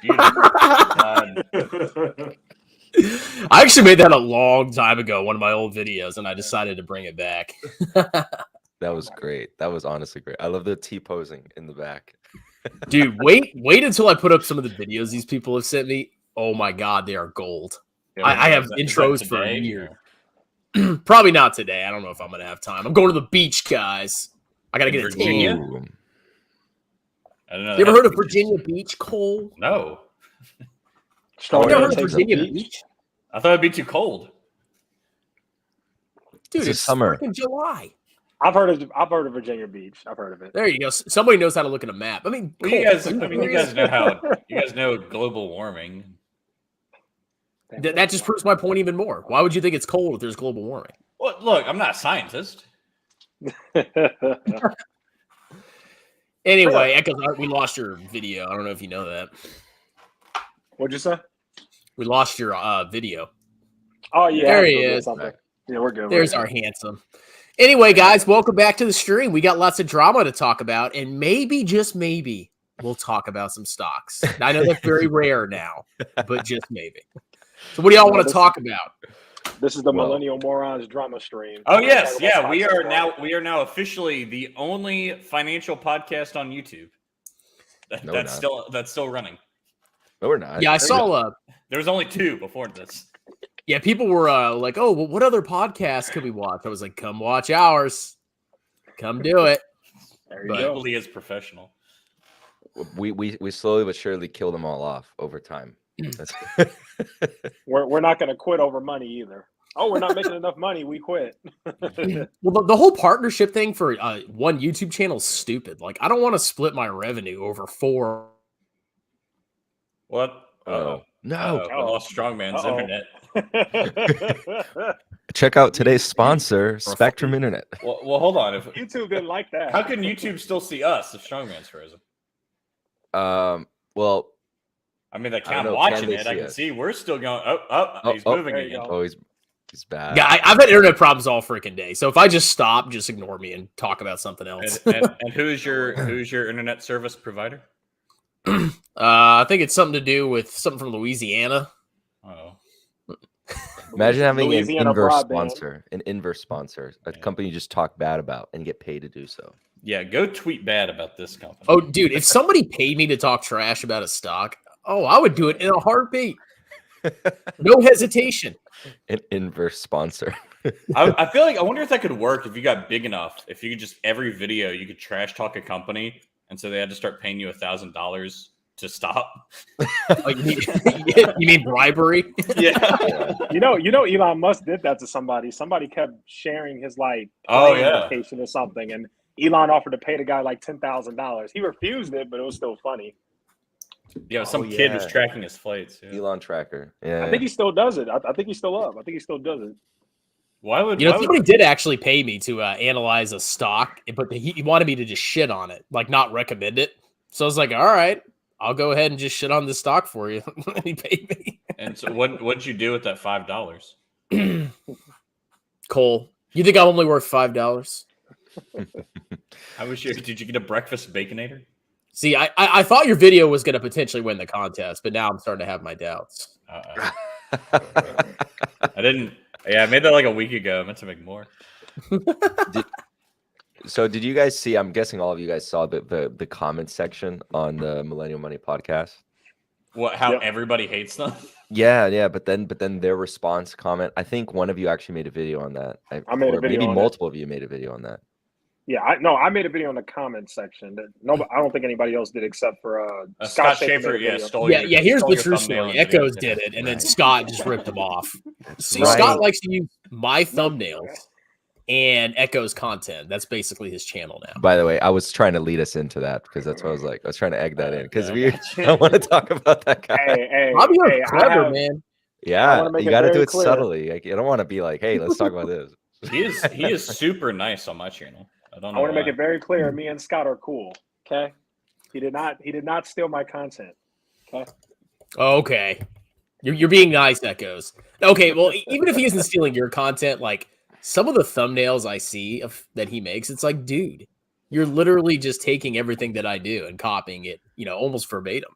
God. I actually made that a long time ago, one of my old videos, and I decided to bring it back. That was great. That was honestly great. I love the T-posing in the back. Dude, wait until I put up some of the videos these people have sent me. Oh my God, they are gold. Yeah, I have intros for a year. Probably not today. I don't know if I'm going to have time. I'm going to the beach, guys. I got to get a Virginia? tan. I don't know. You ever heard of Virginia Beach, Cole? No. You never heard of Virginia Beach? I thought it'd be too cold. Dude, it's summer. freaking July. I've heard of Virginia Beach. I've heard of it. There you go. Somebody knows how to look at a map. I mean, Well, you guys know global warming. That just proves my point even more. Why would you think it's cold if there's global warming? Well, look, I'm not a scientist. Anyway, Echoes, we lost your video. I don't know if you know that. What'd you say? We lost your video. Oh, yeah. There he is. Yeah, we're good. There's our handsome. Anyway, guys, welcome back to the stream. We got lots of drama to talk about, and maybe, just maybe, we'll talk about some stocks. I know that's very rare now, but just maybe. So what do y'all want to talk about? This is the Millennial Morons drama stream. Oh yes, yeah. We are now officially the only financial podcast on YouTube. That's still running. No, we're not. Yeah, I saw there was only 2 before this. Yeah, people were like, "Oh, well, what other podcasts could we watch?" I was like, "Come watch ours. Come do it." Equally as professional. We slowly but surely kill them all off over time. We're not going to quit over money either. Oh, we're not making enough money. We quit. Well, the whole partnership thing for one YouTube channel is stupid. Like, I don't want to split my revenue over 4. What? No. We lost Strongman's internet. Check out today's sponsor, Spectrum Internet. Well, hold on. If YouTube didn't like that. How can YouTube still see us if Strongman's frozen? Well, I mean, I'm watching it. I can see we're still going. He's moving again. Oh, he's bad. Yeah, I've had internet problems all freaking day. So if I just stop, just ignore me and talk about something else. And who's your internet service provider? I think it's something to do with something from Louisiana. Oh. Imagine having Louisiana an inverse sponsor, a company you just talk bad about and get paid to do so. Yeah, go tweet bad about this company. Oh, dude, if somebody paid me to talk trash about a stock, I would do it in a heartbeat. No hesitation. An inverse sponsor. I feel like I wonder if that could work if you got big enough. If you could just every video you could trash talk a company, and so they had to start paying you $1,000 to stop. Like, you mean bribery? Yeah. You know, Elon Musk did that to somebody. Somebody kept sharing his location or something, and Elon offered to pay the guy like $10,000. He refused it, but it was still funny. Yeah, some kid was tracking his flights. Yeah. Elon tracker. Yeah, I think he still does it. I think he's still up. I think he still does it. Somebody did actually pay me to analyze a stock, but he wanted me to just shit on it, like not recommend it. So I was like, all right, I'll go ahead and just shit on this stock for you. And he paid me. And so what'd you do with that $5? Cole, you think I'm only worth $5? Did you get a breakfast baconator? See, I thought your video was going to potentially win the contest, but now I'm starting to have my doubts. I didn't. Yeah, I made that like a week ago. I meant to make more. Did you guys see? I'm guessing all of you guys saw the comment section on the Millennial Money podcast. How everybody hates them? Yeah. But then their response comment. I think one of you actually made a video on that. I made a video. Maybe multiple of you made a video on that. Yeah, I made a video in the comment section. I don't think anybody else did except for Scott Schaefer. Yeah, here's the true story. Echoes did it, and then Scott just ripped them off. See, right. Scott likes to use my thumbnails and Echo's content. That's basically his channel now. By the way, I was trying to lead us into that because that's what I was like. I was trying to egg that in because I want to talk about that guy. Hey, you're clever, man. Yeah, you got to do it subtly. Like, you don't want to be like, hey, let's talk about this. He is super nice on my channel. I want to make it very clear. Me and Scott are cool. Okay. He did not steal my content. Okay. Okay. You're being nice, Echoes. Okay. Well, even if he isn't stealing your content, like some of the thumbnails I see that he makes, it's like, dude, you're literally just taking everything that I do and copying it, almost verbatim.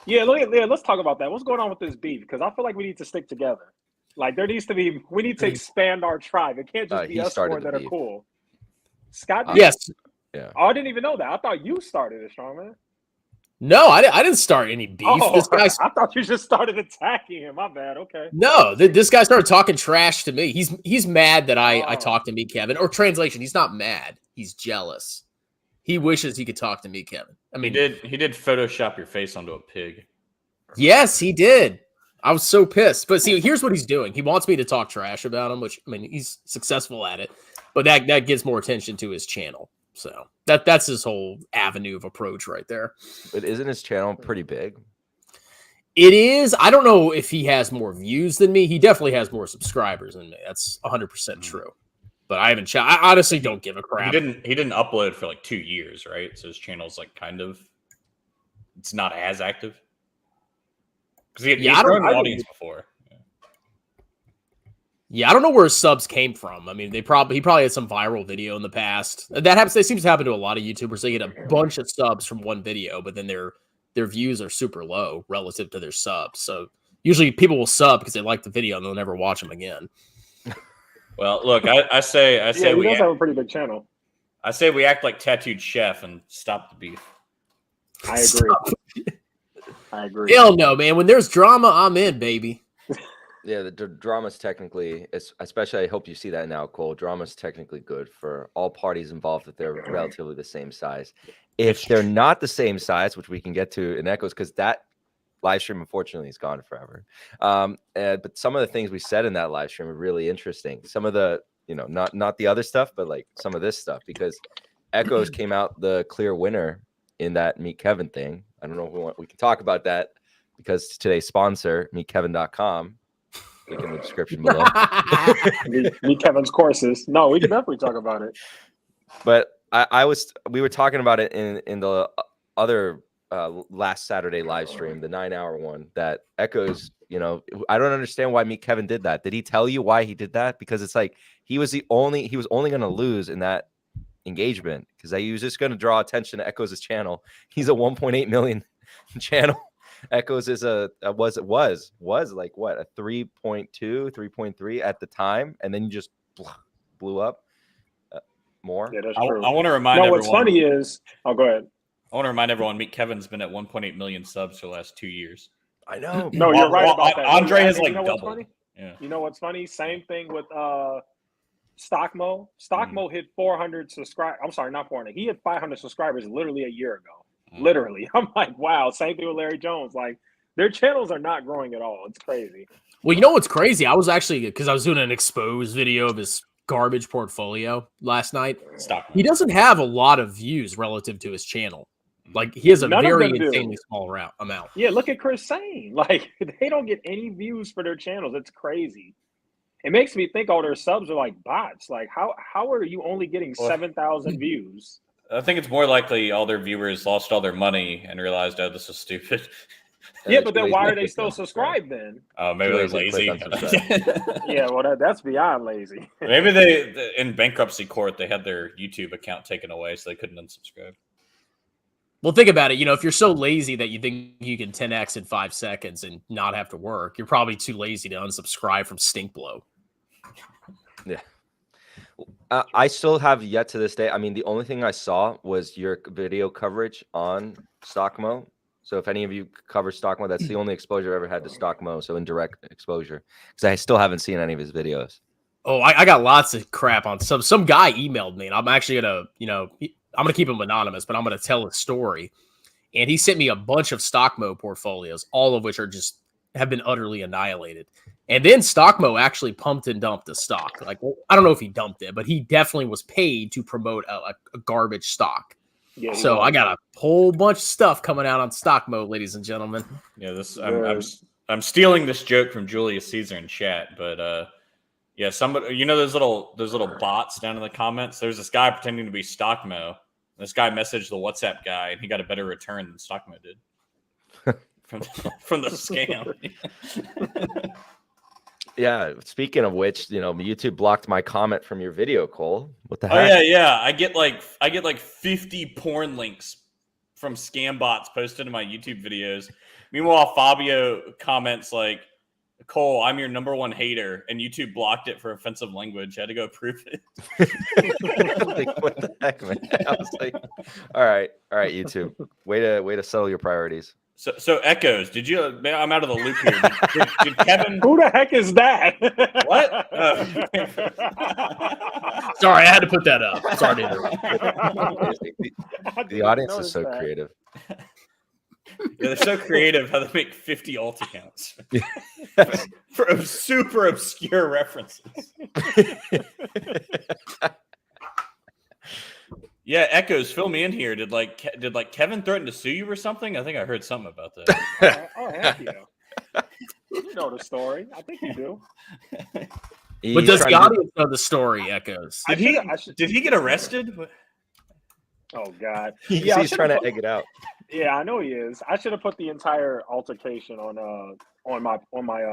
Yeah, let's talk about that. What's going on with this beef? Because I feel like we need to stick together. Like we need to expand our tribe. It can't just be us four that are cool. Scott, yes. Yeah. Oh, I didn't even know that. I thought you started it, Strongman. No, I didn't start any beef. Oh, This guy, I thought you just started attacking him. My bad. Okay. no, this guy started talking trash to me. He's mad that I talked to me, Kevin. Or translation, he's not mad. He's jealous. He wishes he could talk to me, Kevin. I mean, he did Photoshop your face onto a pig. Yes, he did. I was so pissed. But see, here's what he's doing. He wants me to talk trash about him, which, I mean, he's successful at it. But that gives more attention to his channel. So that's his whole avenue of approach right there. But isn't his channel pretty big? It is. I don't know if he has more views than me. He definitely has more subscribers than me. That's 100% true. But I haven't checked. I honestly don't give a crap. He didn't upload for like 2 years, right? So his channel's like it's not as active. Because he's grown an audience before. Yeah, I don't know where his subs came from. I mean, he probably had some viral video in the past. That happens. It seems to happen to a lot of YouTubers. They get a bunch of subs from one video, but then their views are super low relative to their subs. So usually people will sub because they like the video and they'll never watch them again. Well, look, I say we does have a pretty big channel. I say we act like Tattooed Chef and stop the beef. I agree. I agree. Hell no, man. When there's drama, I'm in, baby. Yeah, the drama's technically, especially I hope you see that now, Cole. Drama's technically good for all parties involved if they're relatively the same size. If they're not the same size, which we can get to in Echoes, because that live stream, unfortunately, is gone forever. But some of the things we said in that live stream are really interesting. Some of the, not the other stuff, but like some of this stuff, because Echoes came out the clear winner in that Meet Kevin thing. I don't know if we can talk about that because today's sponsor, meetkevin.com. Link in the description below. Meet Kevin's courses. No, we can definitely talk about it. But we were talking about it in the other last Saturday live stream, the 9-hour one, that Echoes, I don't understand why Meet Kevin did that. Did he tell you why he did that? Because it's like he was only going to lose in that engagement because he was just going to draw attention to Echoes' channel. He's a 1.8 million channel. Echoes is was like what, a 3.2, 3.3 at the time, and then you just blew up more. Yeah, that's true. I want to remind everyone. What's funny is, go ahead. I want to remind everyone, Meet Kevin's been at 1.8 million subs for the last 2 years. I know. No, you're right about that. Andre has like doubled. Yeah. You know what's funny? Same thing with Stockmo. Stockmo hit 400 subscribers. I'm sorry, not 400. He hit 500 subscribers literally a year ago. Literally. I'm like, wow. Same thing with Larry Jones. Like, their channels are not growing at all. It's crazy. Well, you know what's crazy? I was doing an exposed video of his garbage portfolio last night. He doesn't have a lot of views relative to his channel. Like, he has a very insanely small amount. Yeah, look at Chris Sane. Like, they don't get any views for their channels. It's crazy. It makes me think all their subs are like bots. Like, how are you only getting 7,000 views? I think it's more likely all their viewers lost all their money and realized, oh, this is stupid. Yeah, but then why are they still subscribed then? Maybe they're lazy. Yeah, well, that's beyond lazy. Maybe they in bankruptcy court, they had their YouTube account taken away, so they couldn't unsubscribe. Well, think about it. If you're so lazy that you think you can 10x in 5 seconds and not have to work, you're probably too lazy to unsubscribe from Stinkblow. Yeah. I still have yet to this day. I mean, the only thing I saw was your video coverage on Stockmo. So if any of you cover Stockmo, that's the only exposure I've ever had to Stockmo. So indirect exposure, because I still haven't seen any of his videos. Oh, I got lots of crap on some guy emailed me, and I'm actually gonna, I'm gonna keep him anonymous, but I'm gonna tell his story. And he sent me a bunch of Stockmo portfolios, all of which have been utterly annihilated. And then Stockmo actually pumped and dumped the stock. Like, well, I don't know if he dumped it, but he definitely was paid to promote a garbage stock. Yeah, so I got a whole bunch of stuff coming out on Stockmo, ladies and gentlemen. Yeah, I'm stealing this joke from Julius Caesar in chat, but yeah, somebody, those little bots down in the comments. There's this guy pretending to be Stockmo. This guy messaged the WhatsApp guy, and he got a better return than Stockmo did from the scam. Yeah. Speaking of which, YouTube blocked my comment from your video, Cole. What the heck? Oh yeah. I get like 50 porn links from scam bots posted in my YouTube videos. Meanwhile, Fabio comments like, "Cole, I'm your #1 hater," and YouTube blocked it for offensive language. I had to go prove it. Like, what the heck, man? I was like, all right, YouTube, way to settle your priorities. So Echoes, did you? I'm out of the loop here. Did Kevin? Who the heck is that? What? Sorry, I had to put that up. Sorry to interrupt. The audience is so creative. Yeah, they're so creative how they make 50 alt accounts for super obscure references. Yeah, Echoes, fill me in here. Did Kevin threaten to sue you or something? I think I heard something about that. Oh, heck yeah. You know the story. I think you do. But does the audience know the story, Echoes? Did he get arrested? Oh God. He's trying to egg it out. Yeah, I know he is. I should have put the entire altercation on my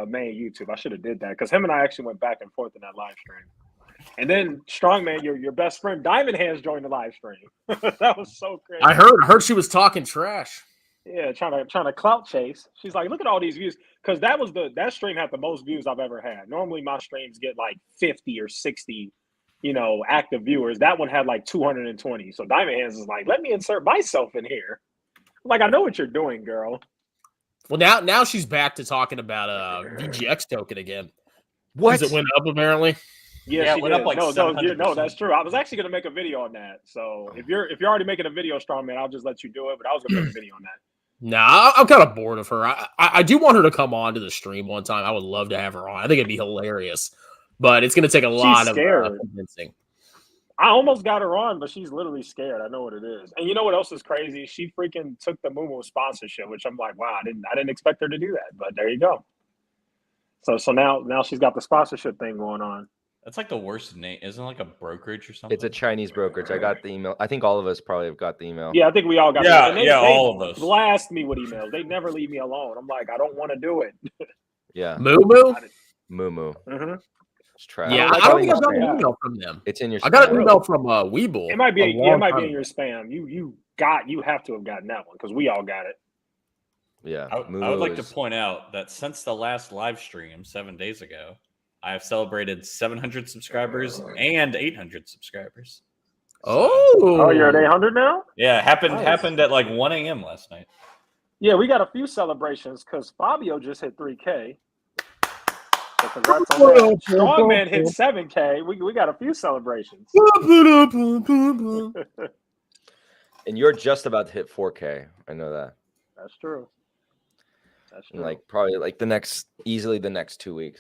main YouTube. I should have did that because him and I actually went back and forth in that live stream. And then Strongman, your best friend Diamond Hands joined the live stream. That was so crazy. I heard she was talking trash. Yeah, trying to clout chase. She's like, look at all these views, because that stream had the most views I've ever had. Normally my streams get like 50 or 60, active viewers. That one had like 220. So Diamond Hands is like, let me insert myself in here. I'm like, I know what you're doing, girl. Well, now she's back to talking about VGX token again. What? Because it went up apparently. Yeah, it went up like no, 700%. that's true. I was actually gonna make a video on that. So if you're already making a video, Strongman, I'll just let you do it. But I was gonna make a video on that. Nah, I'm kind of bored of her. I do want her to come on to the stream one time. I would love to have her on. I think it'd be hilarious, but it's gonna take a lot of convincing. I almost got her on, but she's literally scared. I know what it is. And you know what else is crazy? She freaking took the Moo sponsorship, which I'm like, wow, I didn't expect her to do that. But there you go. So now she's got the sponsorship thing going on. That's like the worst name. Isn't it like a brokerage or something? It's a Chinese brokerage. I got the email. I think all of us probably have got the email. Yeah, I think we all got. They all of us blast me with emails. They never leave me alone. I'm like, I don't want to do it. Yeah. Moo. Mm-hmm. It's trash. Yeah, I don't think I got an email from them. It's in your. I got an email from Weeble. It might be. It might be in your spam. You have to have gotten that one because we all got it. Yeah. I would like to point out that since the last live stream 7 days ago, I have celebrated 700 subscribers and 800 subscribers. Oh, you're at 800 now? Yeah, happened at like 1 a.m. last night. Yeah, we got a few celebrations because Fabio just hit 3K. So congrats on that. Strongman hit 7K. We got a few celebrations. And you're just about to hit 4K. I know that. That's true. Like probably like easily the next 2 weeks.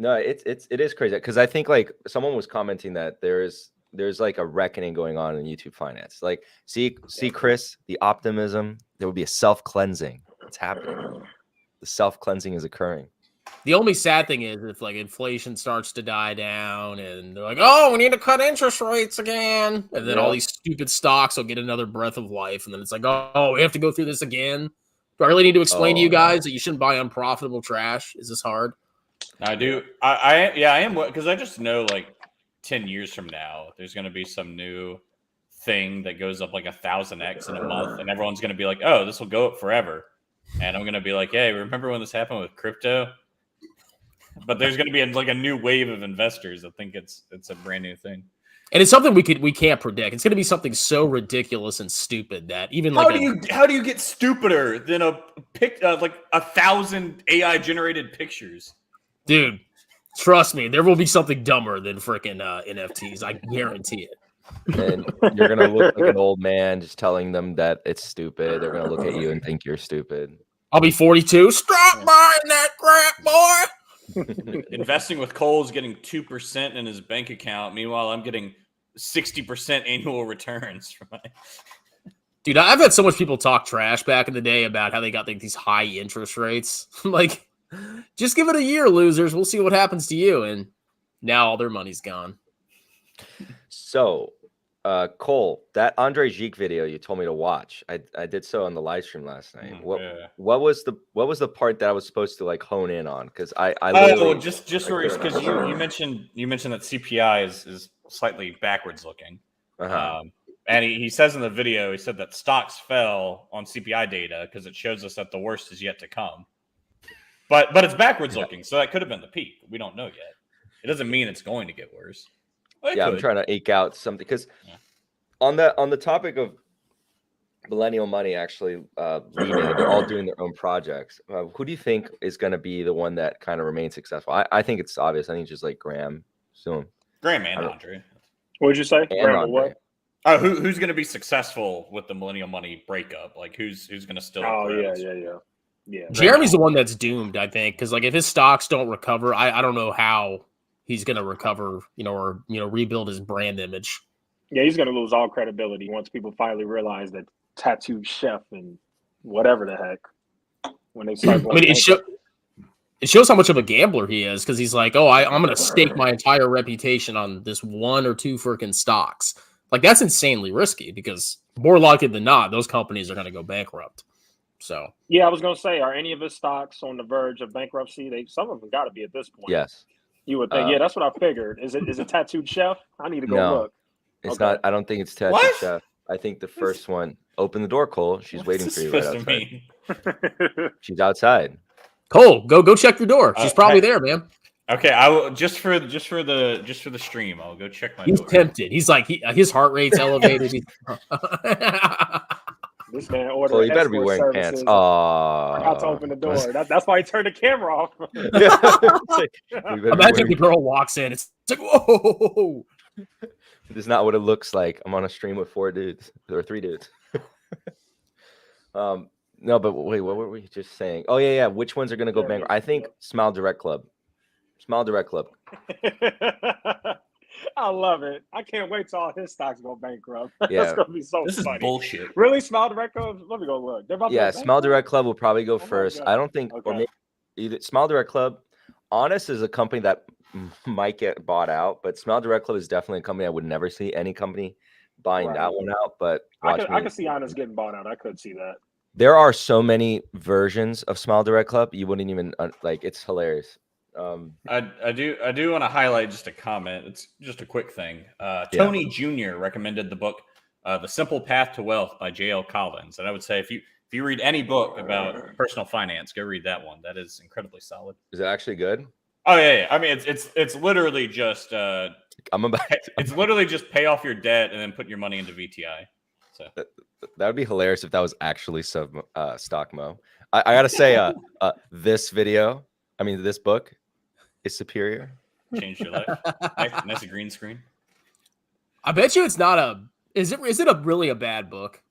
No, it is crazy because I think like someone was commenting that there's like a reckoning going on in YouTube finance. Like see Chris, the optimism, there will be a self-cleansing. It's happening. The self-cleansing is occurring. The only sad thing is if like inflation starts to die down and they're like, oh, we need to cut interest rates again. And then all these stupid stocks will get another breath of life. And then it's like, oh, we have to go through this again. Do I really need to explain to you guys that you shouldn't buy unprofitable trash? Is this hard? I do. I am, because I just know like 10 years from now, there's going to be some new thing that goes up like 1,000x in a month, and everyone's going to be like, "Oh, this will go up forever," and I'm going to be like, "Hey, remember when this happened with crypto?" But there's going to be like a new wave of investors that think it's a brand new thing, and it's something we can't predict. It's going to be something so ridiculous and stupid that even how do you get stupider than like 1,000 AI generated pictures? Dude, trust me, there will be something dumber than freaking NFTs. I guarantee it. And you're going to look like an old man just telling them that it's stupid. They're going to look at you and think you're stupid. I'll be 42. Stop buying that crap, boy. Investing with Cole's getting 2% in his bank account. Meanwhile, I'm getting 60% annual returns from my... Dude, I've had so much people talk trash back in the day about how they got like these high interest rates. Like, just give it a year, losers. We'll see what happens to you. And now all their money's gone. So, Cole, that Andre Gik video you told me to watch, I did so on the live stream last night. What was the part that I was supposed to like hone in on? Because I just because you mentioned that CPI is slightly backwards looking, And he says in the video, he said that stocks fell on CPI data because it shows us that the worst is yet to come. But it's backwards looking, so that could have been the peak. We don't know yet. It doesn't mean it's going to get worse. Well, I'm trying to eke out something because on the topic of millennial money actually leaving, they're all doing their own projects. Who do you think is going to be the one that kind of remains successful? I think it's obvious. I think it's just like Graham soon. Graham and Andre. What did you say? Graham, what? Who's going to be successful with the millennial money breakup? Like who's going to still? Oh yeah. Jeremy's the one that's doomed, I think, because like if his stocks don't recover, I don't know how he's going to recover, or rebuild his brand image. Yeah, he's going to lose all credibility once people finally realize that tattooed chef and whatever the heck when they start going. It shows how much of a gambler he is because he's like, I'm going to stake my entire reputation on this one or two freaking stocks. Like that's insanely risky because more likely than not, those companies are going to go bankrupt. So yeah, I was going to say, are any of his stocks on the verge of bankruptcy? Some of them got to be at this point. Yes, you would think. Yeah, that's what I figured. Is it tattooed chef? I need to go look. It's not. I don't think it's tattooed chef. I think the first one. Open the door, Cole. She's waiting for you right outside. She's outside. Cole, go check your door. She's probably there, man. Okay, I will just for the stream. I'll go check my door. He's tempted. He's like his heart rate's elevated. This man ordered. Well, you better be wearing pants. Oh, forgot to open the door. That's why he turned the camera off. Imagine the girl walks in. It's like whoa. This is not what it looks like. I'm on a stream with 4 dudes or 3 dudes. No, but wait, what were we just saying? Oh yeah. Which ones are going to go bankrupt? I think Smile Direct Club. Smile Direct Club. I love it. I can't wait till all his stocks go bankrupt. Yeah. That's gonna be so this funny. Is bullshit. Really, Smile Direct Club? Let me go look. They're about to Smile Direct Club will probably go first. God. I don't think, or maybe either Smile Direct Club. Honest is a company that might get bought out, but Smile Direct Club is definitely a company I would never see any company buying that one out. But I could see Honest getting bought out. I could see that. There are so many versions of Smile Direct Club, you wouldn't even like. It's hilarious. I do want to highlight just a comment. It's just a quick thing. Tony Jr. recommended the book The Simple Path to Wealth by J.L. Collins, and I would say if you read any book about personal finance, go read that one. That is incredibly solid. Is it actually good? Oh yeah. I mean, it's literally just it's literally just pay off your debt and then put your money into VTI. So that would be hilarious if that was actually stock mo. I gotta say, this book is superior. Changed your life. Nice green screen. I bet you it's not a. Is it really a bad book?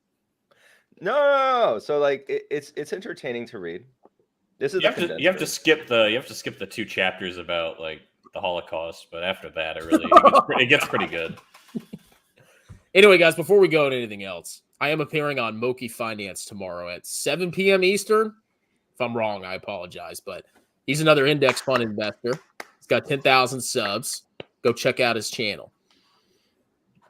No. So like it's entertaining to read. This is you have to skip the 2 chapters about like the Holocaust, but after that it gets pretty good. Anyway, guys, before we go into anything else, I am appearing on Moki Finance tomorrow at 7 p.m. Eastern. If I'm wrong, I apologize, but he's another index fund investor. He's got 10,000 subs. Go check out his channel.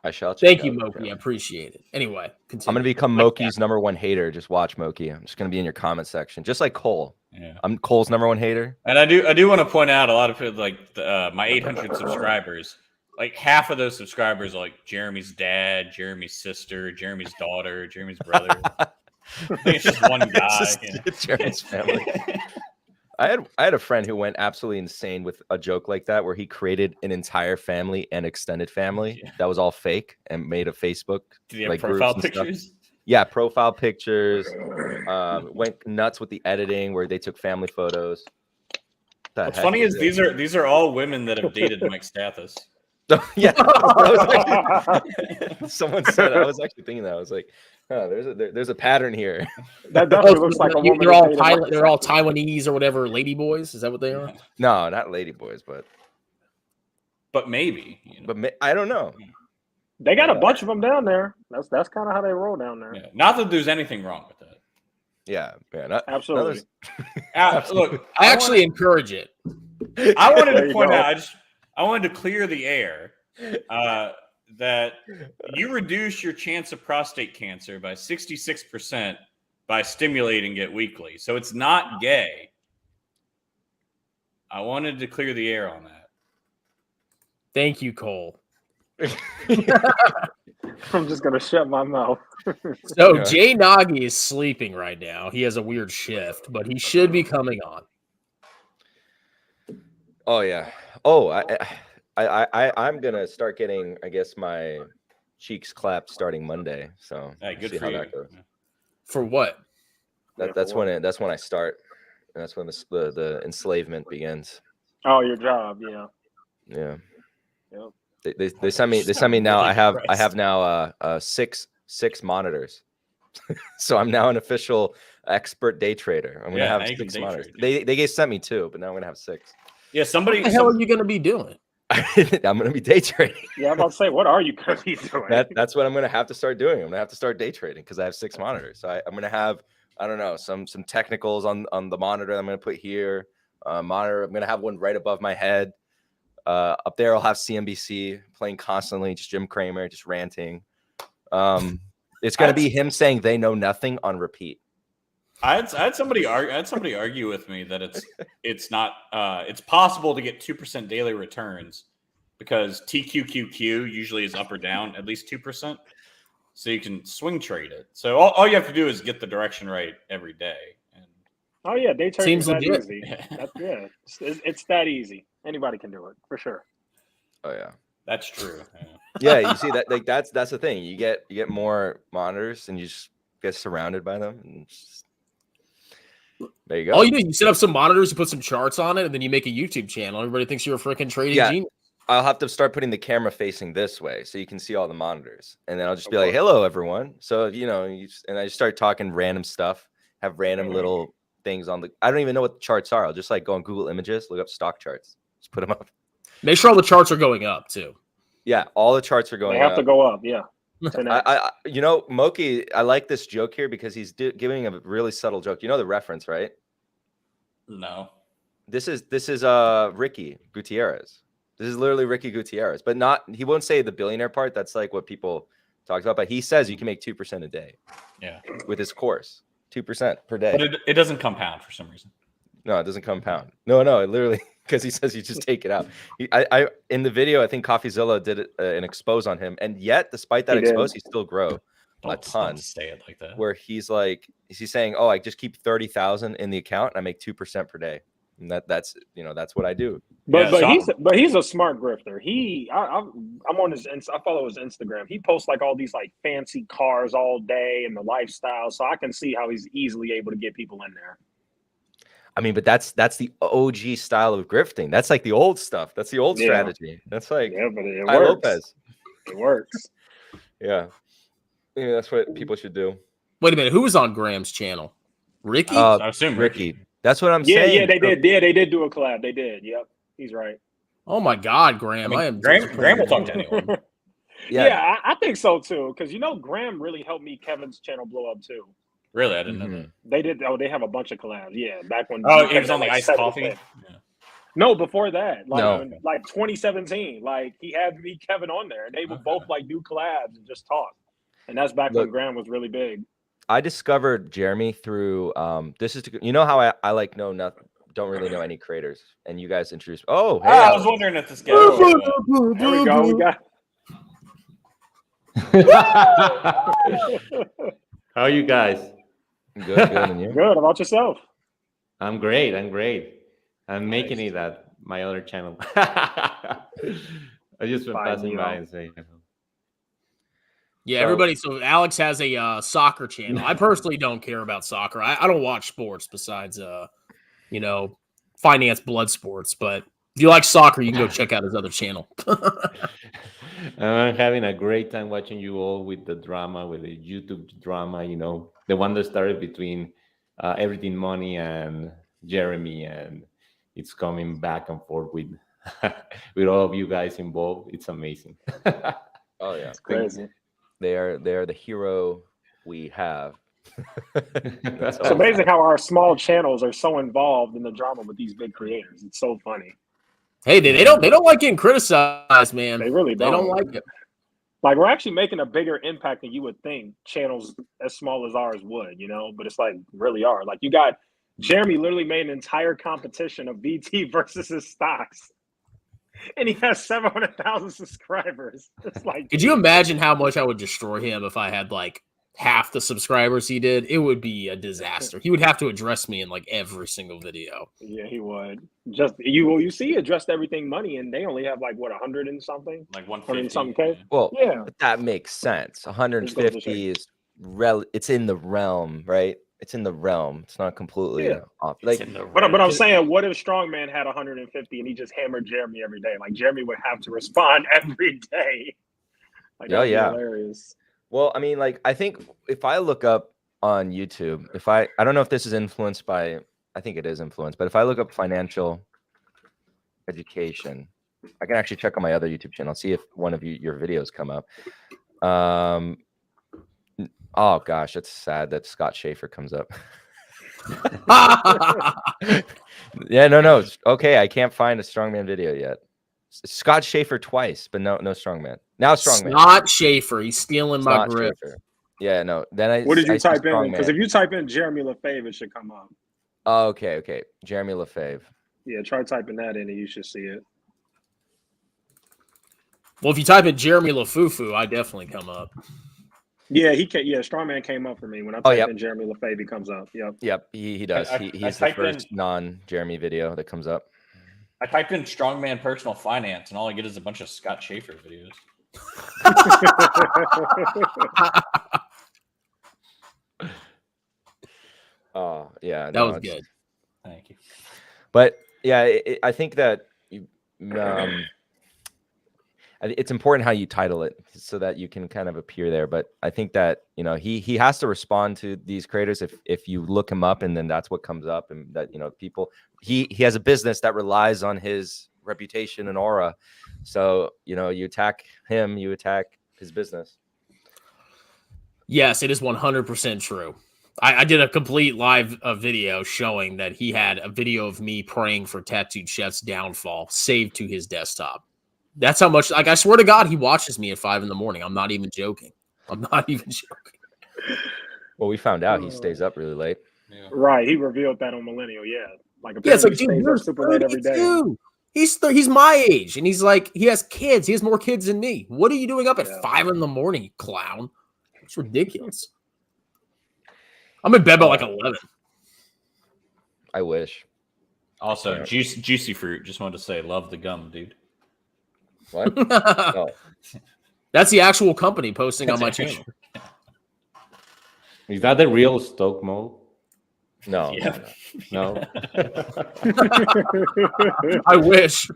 I shall. Thank you, Moki. I appreciate it. Anyway, continue. I'm going to become Moki's #1 hater. Just watch Moki. I'm just going to be in your comment section, just like Cole. Yeah. I'm Cole's #1 hater. And I do want to point out a lot of people like my 800 subscribers. Like half of those subscribers are like Jeremy's dad, Jeremy's sister, Jeremy's daughter, Jeremy's brother. I think it's just one guy. Jeremy's family. I had a friend who went absolutely insane with a joke like that, where he created an entire family and extended family that was all fake and made a Facebook. Did he have profile pictures? Stuff. Yeah, profile pictures. Went nuts with the editing, where they took family photos. What's funny is these are all women that have dated Mike Stathis. Yeah, someone said. I was actually thinking that. I was like, "Oh, there's a pattern here." That definitely looks like a woman. They're all Taiwanese or whatever, lady boys. Is that what they are? No, not lady boys, but maybe. But I don't know. They got a bunch of them down there. That's kind of how they roll down there. Yeah. Not that there's anything wrong with that. Yeah, absolutely. Look, I actually encourage it. I wanted to point out. I wanted to clear the air that you reduce your chance of prostate cancer by 66% by stimulating it weekly. So it's not gay. I wanted to clear the air on that. Thank you, Cole. I'm just gonna shut my mouth. So Yeah. Jay Nagy is sleeping right now. He has a weird shift, but he should be coming on. Oh yeah. Oh, I'm gonna start getting, I guess, my cheeks clapped starting Monday. So Hey, we'll good see for how you. that goes. For what? That's when I start. And that's when the enslavement begins. Oh, your job, yeah. Yeah. Yep. They sent me now. Really I depressed. have now six monitors. So I'm now an official expert day trader. I'm gonna Yeah, have now you can 6 day monitors. trade. They sent me 2, but now I'm gonna have 6. Yeah, somebody. What the hell are you going to be doing? I'm gonna be day trading. Yeah, I'm about to say, what are you gonna be doing? That's what I'm gonna have to start doing. I'm gonna have to start day trading because I have 6 monitors. So I'm gonna have, I don't know, some technicals on the monitor I'm gonna put here. Monitor. I'm gonna have one right above my head. Up there, I'll have CNBC playing constantly, just Jim Cramer, just ranting. It's gonna be him saying they know nothing on repeat. I had somebody argue with me that it's not it's possible to get 2% daily returns because TQQQ usually is up or down at least 2%, so you can swing trade it. So all you have to do is get the direction right every day. And Oh yeah, day trading Seems is that legit. easy. It's that easy. Anybody can do it for sure. Oh yeah. that's true. Yeah, you see that, like that's the thing. You get more monitors and you just get surrounded by them. And there you go. All you do is you set up some monitors, you put some charts on it, and then you make a YouTube channel. Everybody thinks you're a freaking trading Yeah. genius. I'll have to start putting the camera facing this way so you can see all the monitors, and then I'll just Of be like, course. "Hello, everyone." So and I just start talking random stuff. Have random little things on the. I don't even know what the charts are. I'll just like go on Google Images, look up stock charts, just put them up. Make sure all the charts are going up too. Yeah, all the charts are They going have up. to go up. Yeah. 10x. I Moki, I like this joke here because he's giving a really subtle joke. You know the reference, right? No. This is Ricky Gutierrez. This is literally Ricky Gutierrez, but he won't say the billionaire part. That's like what people talk about, but he says you can make 2% a day. Yeah. With his course, 2% per day. But it doesn't compound for some reason. No, it doesn't compound. No, it literally, because he says you just take it out. I in the video, I think CoffeeZilla did an expose on him, and yet despite that expose, he still grow a ton. Don't say it like that. Where he's saying, "Oh, I just keep 30,000 in the account and I make 2% per day." And that's what I do. But Yeah, he's a smart grifter. I'm on I follow his Instagram. He posts like all these like fancy cars all day and the lifestyle, so I can see how he's easily able to get people in there. I mean, but that's the OG style of grifting. That's like the old stuff. That's the old strategy. That's like but it Ty works. Lopez. It works. Yeah. Maybe that's what people should do. Wait a minute, who was on Graham's channel? Ricky? I assume Ricky. That's what I'm Yeah, saying. yeah, they did. Yeah, they did do a collab. They did. Yep, he's right. Oh my God, Graham! I am Graham will talk to anyone. Yeah, I think so too. Because Graham really helped me Kevin's channel blow up too. Really, I didn't know that. They did. Oh, they have a bunch of collabs. Yeah, back when. Oh, he was on the iced coffee. Yeah. No, before that, like No. like 2017, like he had me Kevin on there, and they would both like do collabs and just talk. And that's back when Graham was really big. I discovered Jeremy through how I like don't really know any creators, and you guys introduced. Oh, hey, I was wondering if this guy. There we go. We got. How are you guys? good, and you? Good. How about yourself? I'm great. I'm making it at my other channel. I just been passing by and saying. Yeah, everybody. So Alex has a soccer channel. I personally don't care about soccer. I don't watch sports besides, finance blood sports. But if you like soccer, you can go check out his other channel. I'm having a great time watching you all with the drama, with the YouTube drama. The one that started between Everything Money and Jeremy, and it's coming back and forth with with all of you guys involved. It's amazing. Oh yeah, it's crazy. They are the hero we have. It's amazing how our small channels are so involved in the drama with these big creators. It's so funny. Hey, they don't like getting criticized, man. They really don't. They don't like it. Like, we're actually making a bigger impact than you would think channels as small as ours would, but it's like really are. Like, you got Jeremy literally made an entire competition of VT versus his stocks. and he has 700,000 subscribers. It's like, Could you imagine how much I would destroy him if I had like half the subscribers he did? It would be a disaster. He would have to address me in like every single video. yeah, he would. Just you see, addressed everything money, and they only have like what 100 and something, Like 100 and 150. something K. Well, Yeah, but that makes sense. 150 is it's in the realm, right? It's in the realm. It's not completely Yeah. off. It's Like, in the but I'm red. saying, what if Strongman had 150 and he just hammered Jeremy every day? Like Jeremy would have to respond every day. Like, Oh, that'd be yeah. hilarious. well, I mean, like, I think if I look up on YouTube, if I don't know if this is influenced by, I think it is influenced, but if I look up financial education, I can actually check on my other YouTube channel, see if one of your videos come up. Oh gosh, it's sad that Scott Schaefer comes up. Yeah, no. Okay, I can't find a strongman video yet. Scott Schaefer twice, but no strongman. Now strongman. Not Schaefer. He's stealing my Not grip. Schaefer. Yeah, no. Then I. What did I you see type in? strongman. Because if you type in Jeremy LaFave, it should come up. Oh, okay. Jeremy LaFave. Yeah, try typing that in and you should see it. Well, if you type in Jeremy LaFufu, I definitely come up. Yeah, Strongman came up for me. When I Oh, type yep. in Jeremy LaFave, he comes up. Yep. Yep, he does. I He's the typed in- first non-Jeremy video that comes up. I typed in strongman personal finance, and all I get is a bunch of Scott Schaefer videos. Oh, yeah. That was good. Thank you. But yeah, I think that it's important how you title it so that you can kind of appear there. But I think that, you know, he has to respond to these creators if you look him up and then that's what comes up, and that, you know, people, he has a business that relies on his reputation and aura. So, you know, you attack him, you attack his business. Yes, it is 100% true. I did a complete live video showing that he had a video of me praying for Tattooed Chef's downfall saved to his desktop. That's how much, like, I swear to God, he watches me at 5 a.m. I'm not even joking. Well, we found out he stays up really late. Yeah. Right. He revealed that on Millennial. Yeah. Like, Yeah, it's like, apparently dude, he stays you're up super late every day. 32. He's my age, and he's like, he has kids. He has more kids than me. What are you doing up at 5 a.m, you clown? It's ridiculous. I'm in bed by like 11. I wish. Also, juicy fruit. Just wanted to say, love the gum, dude. What? Oh. That's the actual company posting on my channel. Is that the real Stoke mode? No. Yeah. No. I wish.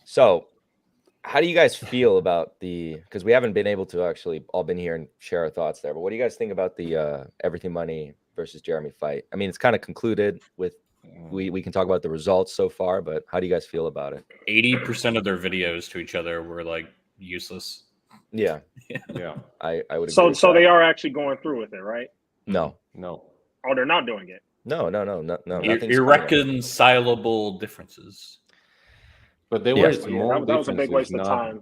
So, how do you guys feel about because we haven't been able to actually all been here and share our thoughts there, but what do you guys think about the Everything Money versus Jeremy fight? I mean, it's kind of concluded with, we can talk about the results so far, but how do you guys feel about it? 80% of their videos to each other were like useless. Yeah. Yeah. I would agree. So with that. they are actually going through with it, right? No. Oh, they're not doing it. No. nothing's Irreconcilable differences. But they Yeah. were Yeah, small that was a big waste of differences, time.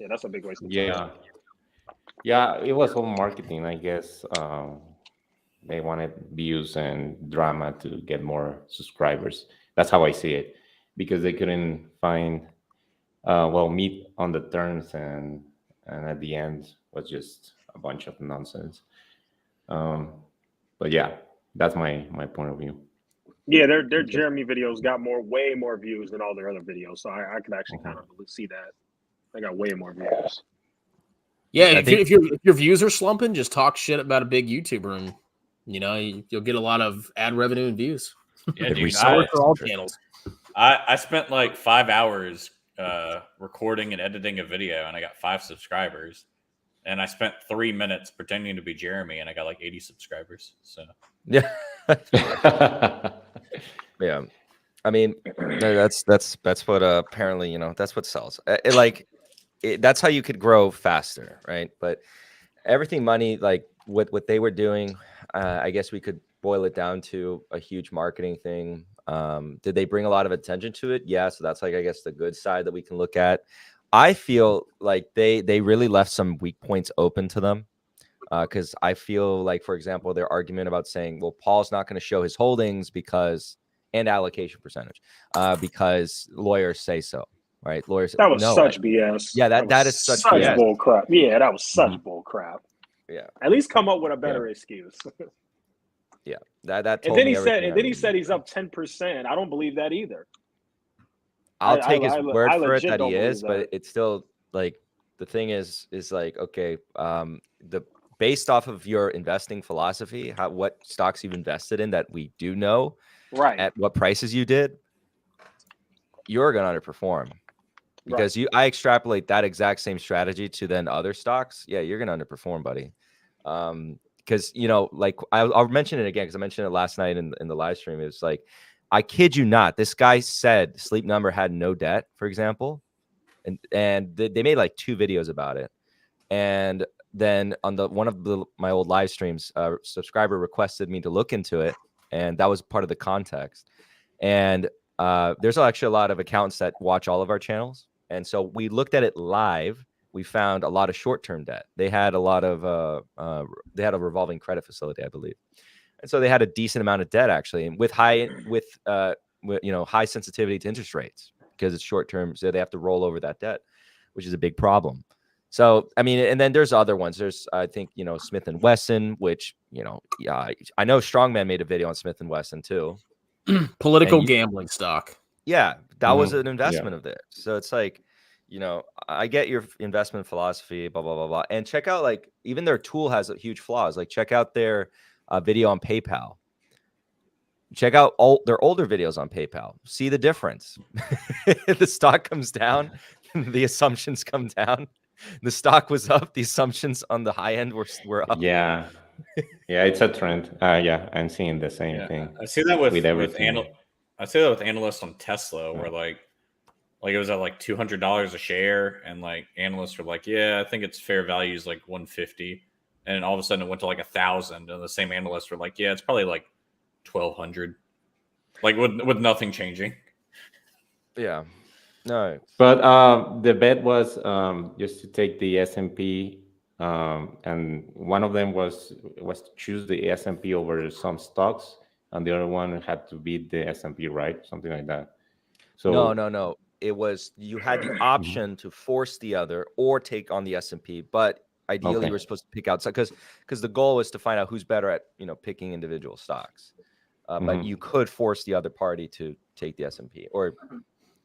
Yeah, that's a big waste of time. Yeah, it was all marketing, I guess. They wanted views and drama to get more subscribers. That's how I see it, because they couldn't find meet on the terms, and at the end was just a bunch of nonsense. But yeah, that's my point of view. Yeah, their Jeremy videos got way more views than all their other videos. So I could actually kind of see that. They got way more views. Yeah, if your views are slumping, just talk shit about a big YouTuber, and you know you'll get a lot of ad revenue and views. Yeah, dude, For all channels. I spent like 5 hours recording and editing a video, and I got 5 subscribers. And I spent 3 minutes pretending to be Jeremy, and I got like 80 subscribers. So Yeah. Yeah. I mean, that's what apparently, you know, that's what sells. That's how you could grow faster, right? But Everything Money, like what they were doing, I guess we could boil it down to a huge marketing thing. Did they bring a lot of attention to it? Yeah. So that's like, I guess, the good side that we can look at. I feel like they really left some weak points open to them. Because I feel like, for example, their argument about saying, well, Paul's not going to show his holdings because and allocation percentage because lawyers say so, right? Lawyers. That was no, such BS. Yeah, that was is such BS. BS. Bull crap. Yeah, that was such bull crap. Yeah. At least come up with a better excuse. Yeah, that. And then he said, he's up 10%. I don't believe that either. I'll take his word for it legit that don't he is, believe but it's still like the thing is like, okay, based off of your investing philosophy, what stocks you've invested in that we do know, right, at what prices you did, you're going to underperform because I extrapolate that exact same strategy to then other stocks. Yeah, you're going to underperform, buddy. Because like I'll mention it again because I mentioned it last night in the live stream. It was like, I kid you not, this guy said Sleep Number had no debt, for example, and they made like 2 videos about it. And then on one of my old live streams, a subscriber requested me to look into it, and that was part of the context. And there's actually a lot of accounts that watch all of our channels, and so we looked at it live. We found a lot of short-term debt. They had a lot of they had a revolving credit facility, I believe, and so they had a decent amount of debt actually, and with high sensitivity to interest rates because it's short-term, so they have to roll over that debt, which is a big problem. So I mean, and then there's other ones. There's I think Smith and Wesson, which I know Strongman made a video on Smith and Wesson too. Political gambling stock. Yeah, that was an investment of theirs. So it's like, I get your investment philosophy, blah, blah, blah, blah. And check out, like, even their tool has huge flaws. Like, check out their video on PayPal. Check out all their older videos on PayPal. See the difference. The stock comes down, the assumptions come down. The stock was up, the assumptions on the high end were up. Yeah. Yeah, it's a trend. Yeah, I'm seeing the same thing. I see that with everything. I see that with analysts on Tesla, where like it was at like $200 a share, and like analysts were like, "Yeah, I think its fair value is like 150," and all of a sudden it went to like 1,000, and the same analysts were like, "Yeah, it's probably like 1,200," like with nothing changing. Yeah, no. But the bet was just to take the S&P, and one of them was to choose the S&P over some stocks, and the other one had to beat the S&P, right? Something like that. So No. It was you had the option to force the other or take on the S&P, but ideally you were supposed to pick out because the goal was to find out who's better at picking individual stocks. But you could force the other party to take the S&P, or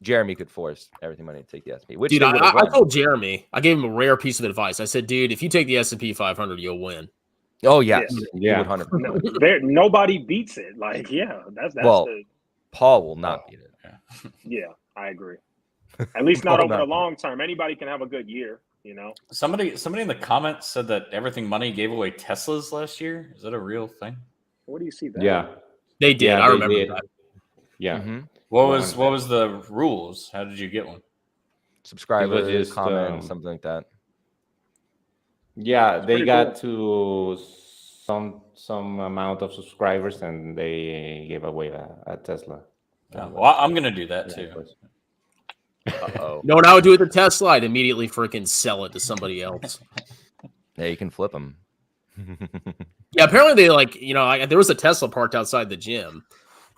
Jeremy could force Everything Money to take the S&P. Which dude, I told Jeremy, I gave him a rare piece of advice. I said, dude, if you take the S&P 500, you'll win. Oh yes, yeah. 100%. Nobody beats it. Like, that's Paul will not beat it. Yeah, I agree. At least not over the long term. Anybody can have a good year, Somebody in the comments said that Everything Money gave away Teslas last year. Is that a real thing? Where do you see that? Yeah, they did. Yeah, I remember that. Yeah. What was the rules? How did you get one? Subscribers, comment, something like that. Yeah, they got to some amount of subscribers, and they gave away a Tesla. Well, I'm gonna do that too. Uh-oh. You know what I would do with the Tesla? I'd immediately freaking sell it to somebody else. Yeah, you can flip them. Yeah, apparently they there was a Tesla parked outside the gym,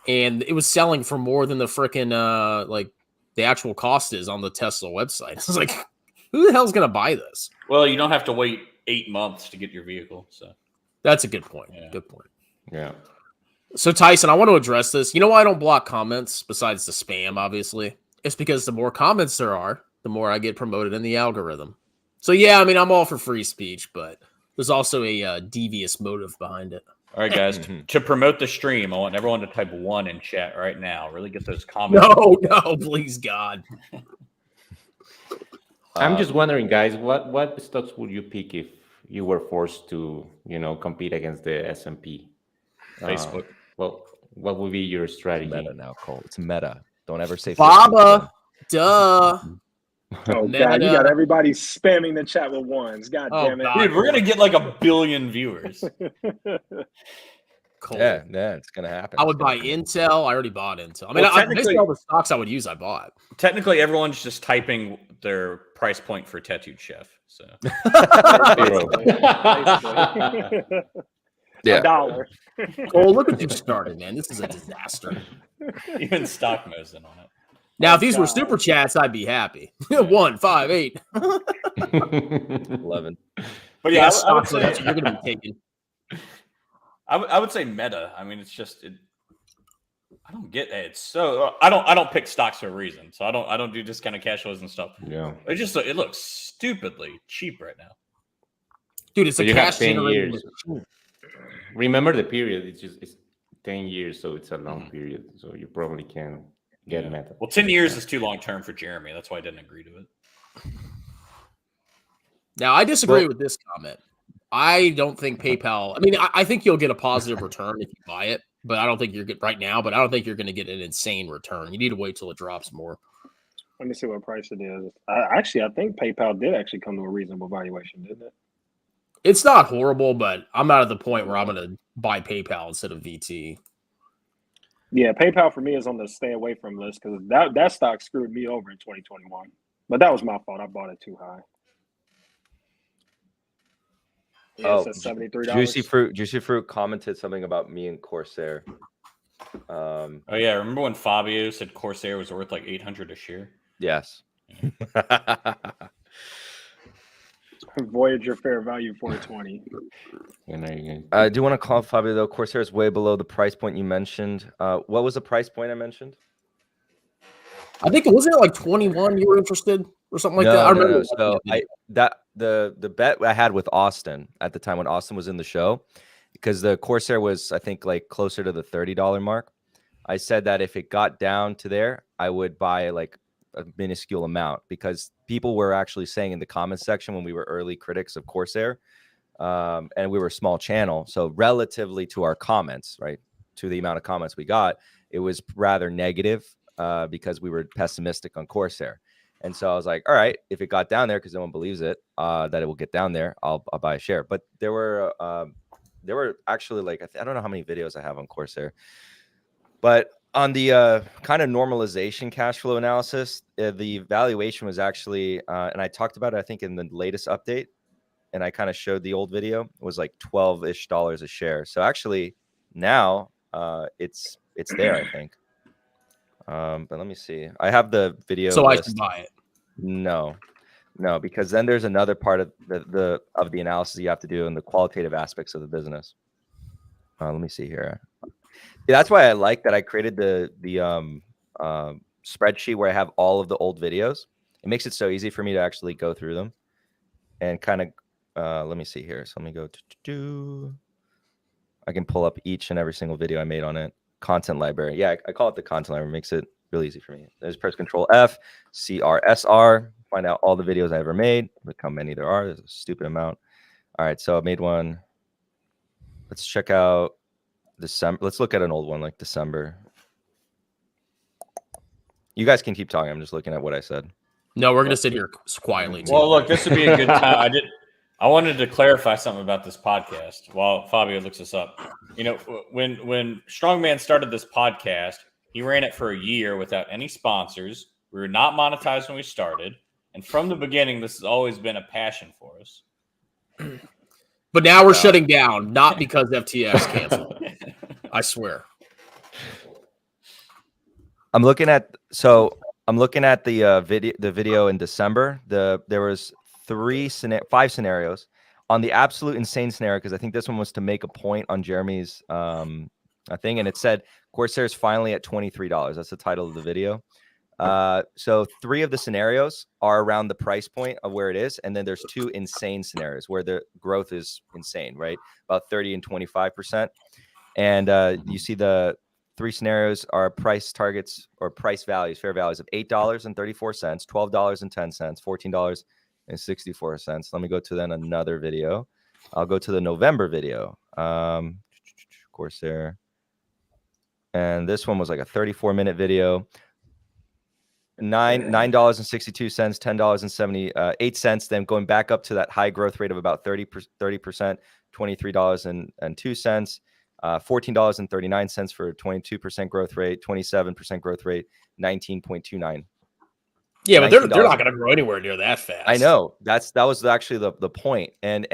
and it was selling for more than the freaking the actual cost is on the Tesla website. It's like, who the hell's gonna buy this? Well, you don't have to wait 8 months to get your vehicle, so that's a good point. Yeah. Good point. Yeah. So Tyson, I want to address this. You know why I don't block comments besides the spam? Obviously, it's because the more comments there are, the more I get promoted in the algorithm. So yeah, I mean, I'm all for free speech, but there's also a devious motive behind it. All right, guys, to promote the stream, I want everyone to type 1 in chat right now. Really get those comments. No, please, God. I'm just wondering, guys, what stocks would you pick if you were forced to, compete against the S&P? Facebook. Well, what would be your strategy? It's meta now, Cole. It's meta. Don't ever say Baba. Duh. Oh, God, you got everybody spamming the chat with ones. God damn it. God. Dude, we're going to get like 1 billion viewers. Cool. Yeah, it's gonna happen. I would buy Intel. I already bought Intel. I mean, basically all the stocks I would use, I bought. Technically, everyone's just typing their price point for Tattooed Chef. So Yeah. $1. Cole, look what you started, man. This is a disaster. Even stock mo's in on it. Now, Oh, if these were God. super chats, I'd be happy. 1, 5, 8. 11. But yeah, Yes, I would stock, that's say what you're going to be taking. I would say meta. I mean, it's just I don't get it. It's so I don't pick stocks for a reason. So I don't do discounted cash flows and stuff. Yeah. It looks stupidly cheap right now. Dude, it's So a you have cash 10 generating years. machine. Remember the period. It's 10 years, so it's a long period. So you probably can get Yeah. meta. Well, 10 years is too long term for Jeremy. That's why I didn't agree to it. Now, I disagree with this comment. I don't think PayPal. I mean, I think you'll get a positive return if you buy it, but I don't think you're good right now. But I don't think you're going to get an insane return. You need to wait till it drops more. Let me see what price it is. I think PayPal did actually come to a reasonable valuation, didn't it? It's not horrible, but I'm not at the point where I'm going to buy PayPal instead of VT. Yeah, PayPal for me is on the stay away from list because that stock screwed me over in 2021. But that was my fault. I bought it too high. Yeah, it's at $73. Juicy Fruit commented something about me and Corsair. Oh yeah, remember when Fabio said Corsair was worth like 800 a share? Yes. Voyager fair value 420. I do want to call Fabio though. Corsair is way below the price point you mentioned. What was the price point I mentioned? I think wasn't it like 21 you were interested or something like that? I remember. So the bet I had with Austin at the time when Austin was in the show, because the Corsair was I think like closer to the $30 mark. I said that if it got down to there, I would buy like a minuscule amount because people were actually saying in the comments section when we were early critics of Corsair, and we were a small channel, so relatively to our comments, right, to the amount of comments we got, it was rather negative because we were pessimistic on Corsair. And so I was like, all right, if it got down there, because no one believes it, that it will get down there, I'll buy a share. But there were actually like I don't know how many videos I have on Corsair, but on the kind of normalization cash flow analysis, the valuation was actually, and I talked about it, I think, in the latest update, and I kind of showed the old video, it was like $12-ish a share. So actually now it's there, I think. But let me see. I have the video. So list. I can buy it. No, because then there's another part of the analysis you have to do in the qualitative aspects of the business. Let me see here. Yeah, that's why I like that I created the spreadsheet where I have all of the old videos. It makes it so easy for me to actually go through them and kind of let me see here. So let me go to I can pull up each and every single video I made on it. Content library. Yeah, I call it the content library. It makes it really easy for me. There's press Control F, CRSR, find out all the videos I ever made. Look how many there are. There's a stupid amount. All right, so I made one. Let's check out December. Let's look at an old one like December. You guys can keep talking. I'm just looking at what I said. No, we're gonna sit here quietly. Too. Well, look, this would be a good time. I wanted to clarify something about this podcast while Fabio looks this up. You know, when Strongman started this podcast, he ran it for a year without any sponsors. We were not monetized when we started, and from the beginning, this has always been a passion for us. But now we're shutting down, not because FTX canceled. I swear. I'm looking at the video in December. There was 5 scenarios on the absolute insane scenario, because I think this one was to make a point on Jeremy's thing, and it said Corsair is finally at $23. That's the title of the video. So 3 of the scenarios are around the price point of where it is, and then there's 2 insane scenarios where the growth is insane, right? About 30 and 25%. And you see the 3 scenarios are price targets or price values, fair values of $8.34, $12.10, $14.64. Let me go to then another video. I'll go to the November video. Corsair. And this one was like a 34-minute video. $9.62, $10.78. Then going back up to that high growth rate of about 30%, $23.02. $14.39 for a 22% growth rate, 27% growth rate, 19.29. Yeah, but they're not $19. going to grow anywhere near that fast. I know that was actually the point, and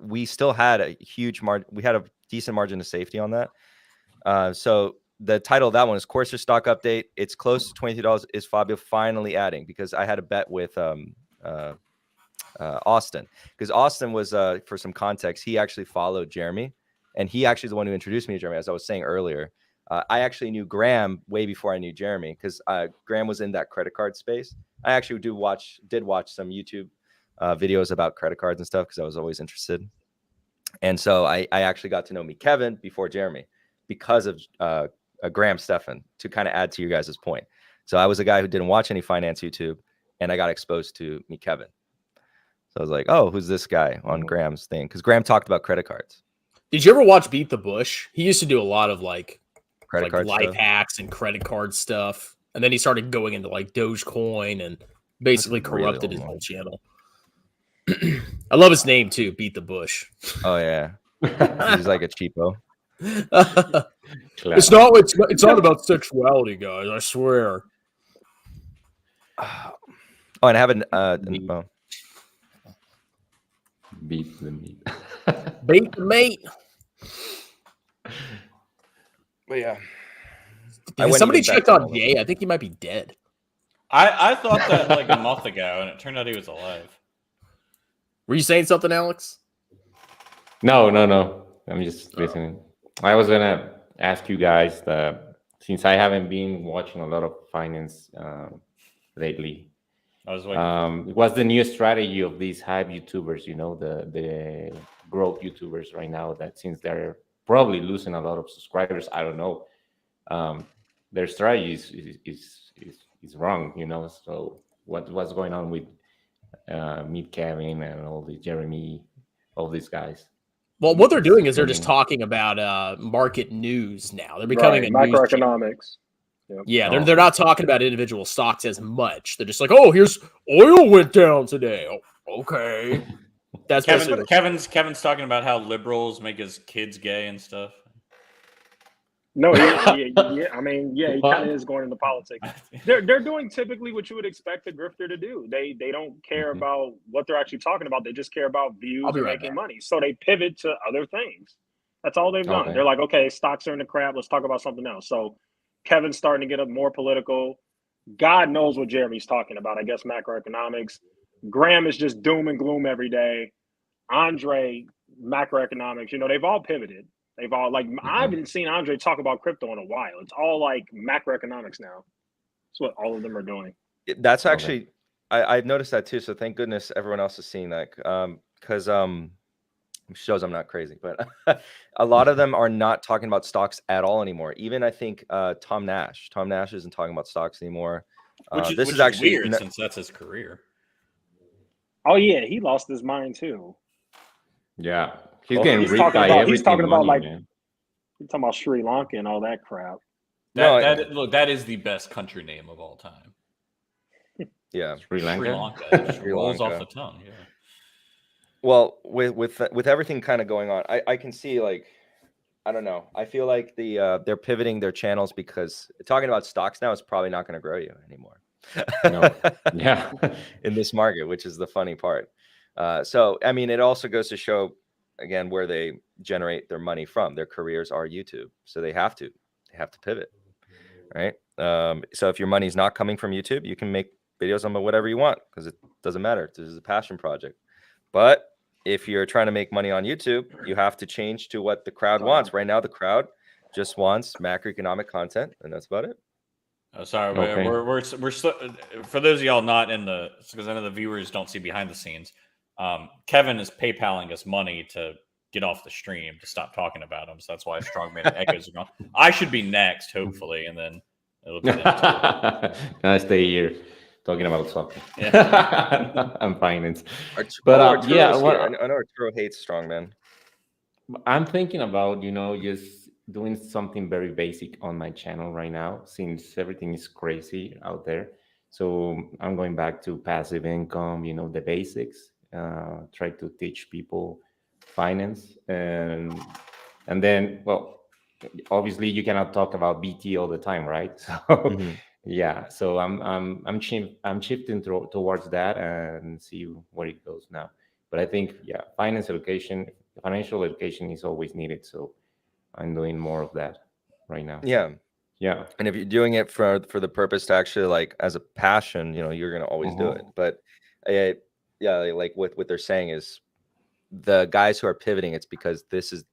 we still had a huge margin. We had a decent margin of safety on that. So the title of that one is Courser Stock Update. It's close to $22. Is Fabio finally adding? Because I had a bet with Austin, because Austin was for some context, he actually followed Jeremy, and he actually is the one who introduced me to Jeremy, as I was saying earlier. I actually knew Graham way before I knew Jeremy, because Graham was in that credit card space. I actually did watch some YouTube videos about credit cards and stuff, because I was always interested. And so I actually got to know Kevin before Jeremy, because of Graham Stefan, to kind of add to you guys' point. So I was a guy who didn't watch any finance YouTube, and I got exposed to Kevin. So I was like, oh, who's this guy on Graham's thing? Because Graham talked about credit cards. Did you ever watch Beat the Bush? He used to do a lot of Credit card life stuff. hacks and credit card stuff. And then he started going into Dogecoin and basically corrupted his whole channel. I love his name too, Beat the Bush. Oh yeah. He's like a cheapo. It's not about sexuality, guys, I swear. Oh, and I have Beat the meat. Beat the meat. But yeah. Somebody checked on Jay. I think he might be dead. I thought that like a month ago, and it turned out he was alive. Were you saying something, Alex? No. I'm just listening. I was gonna ask you guys since I haven't been watching a lot of finance lately. I was waiting. What's the new strategy of these hype YouTubers? The growth YouTubers right now, that since they're probably losing a lot of subscribers, I don't know. Their strategy is wrong, So what's going on with Meet Kevin and all the Jeremy, all these guys? Well, what they're doing is they're just talking about market news now. They're becoming a news macroeconomics. Yep. Yeah, they're not talking about individual stocks as much. They're just like, oh, here's oil went down today. Oh, okay. That's Kevin's talking about how liberals make his kids gay and stuff. No, he kind of is going into politics. They're doing typically what you would expect a grifter to do. They don't care about what they're actually talking about. They just care about views and making money. So they pivot to other things. That's all they've done. They're like, okay, stocks are in the crap. Let's talk about something else. So Kevin's starting to get up more political. God knows what Jeremy's talking about. I guess macroeconomics. Graham is just doom and gloom every day. Andre, macroeconomics. They've all pivoted. They've all I haven't seen Andre talk about crypto in a while. It's all macroeconomics now. That's what all of them are doing. That's actually, I've noticed that too. So thank goodness everyone else is seeing that, because shows I'm not crazy, but a lot of them are not talking about stocks at all anymore. Even I think Tom Nash isn't talking about stocks anymore. Which is actually weird since that's his career. Oh yeah, he lost his mind too. Yeah, he's getting ripped by everything. He's talking about man. He's talking about Sri Lanka and all that crap. That is the best country name of all time. Yeah, Sri Lanka. Just rolls off the tongue. Yeah. Well, with everything kind of going on, I can see I don't know. I feel like they're pivoting their channels, because talking about stocks now is probably not going to grow you anymore. No. Yeah. In this market, which is the funny part. So I mean, it also goes to show again where they generate their money from. Their careers are YouTube, so they have to pivot, right? So if your money's not coming from YouTube, you can make videos on whatever you want, because it doesn't matter. This is a passion project. But if you're trying to make money on YouTube, you have to change to what the crowd wants. Right now, the crowd just wants macroeconomic content, and that's about it. Oh, sorry, okay. we're for those of y'all not in the, because I know the viewers don't see behind the scenes. Kevin is PayPaling us money to get off the stream, to stop talking about him. So that's why Strongman and Echoes are gone. I should be next, hopefully, and then it'll be I stay here talking about something. Yeah. I'm finance. But I know Arturo hates Strongman. I'm thinking about just doing something very basic on my channel right now, since everything is crazy out there. So I'm going back to passive income, the basics. Try to teach people finance, and then, well, obviously you cannot talk about BT all the time, right? So Yeah, so I'm shifting towards that and see where it goes now. But I think financial education is always needed. So I'm doing more of that right now. Yeah. Yeah. And if you're doing it for the purpose to actually like as a passion, you're gonna always do it. But yeah, like what they're saying is the guys who are pivoting, it's because this is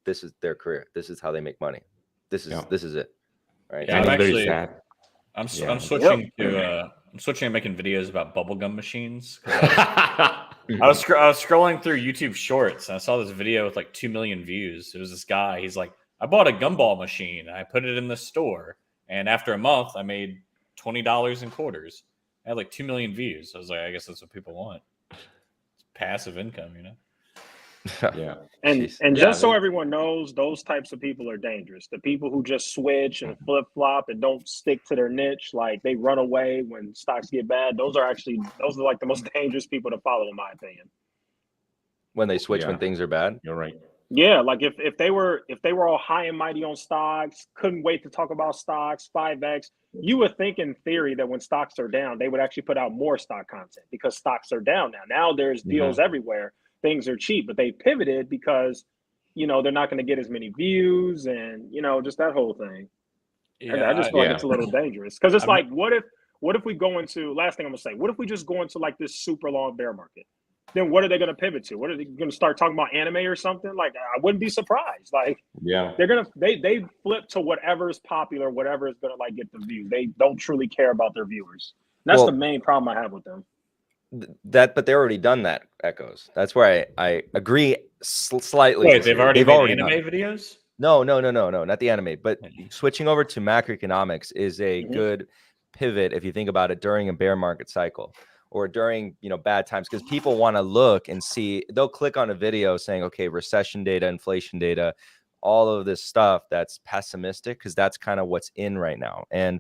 their career. This is how they make money. This is it. Right. Yeah, And I'm it's very actually sad. I'm Yeah. switching to making videos about bubblegum machines. I was scrolling through YouTube Shorts and I saw this video with like 2 million views. It was this guy. He's like, I bought a gumball machine. I put it in the store, and after a month, I made $20 in quarters. I had like 2 million views. I was like, I guess that's what people want. It's passive income, Yeah. And Jeez. and Yeah, just so everyone knows, those types of people are dangerous. The people who just switch and flip flop and don't stick to their niche, like they run away when stocks get bad. Those are like the most dangerous people to follow, in my opinion. When they switch when Yeah. things are bad. You're right. Yeah, like if they were all high and mighty on stocks, couldn't wait to talk about stocks, 5x, you would think in theory that when stocks are down, they would actually put out more stock content because stocks are down now. Now there's deals everywhere. Things are cheap, but they pivoted because they're not going to get as many views and just that whole thing. And I just feel like it's a little dangerous because it's like, what if we go into, last thing I'm gonna say, what if we just go into like this super long bear market? Then what are they going to pivot to? What are they going to start talking about, anime or something? Like, I wouldn't be surprised. Like, Yeah. they flip to whatever is popular, whatever is going to like get the view. They don't truly care about their viewers. That's the main problem I have with them. But they're already done that, Echoes. That's where I agree slightly. Wait, they've already made anime videos? No, not the anime. But switching over to macroeconomics is a good pivot if you think about it during a bear market cycle or during bad times, because people want to look and see. They'll click on a video saying, okay, recession data, inflation data, all of this stuff that's pessimistic, because that's kind of what's in right now. And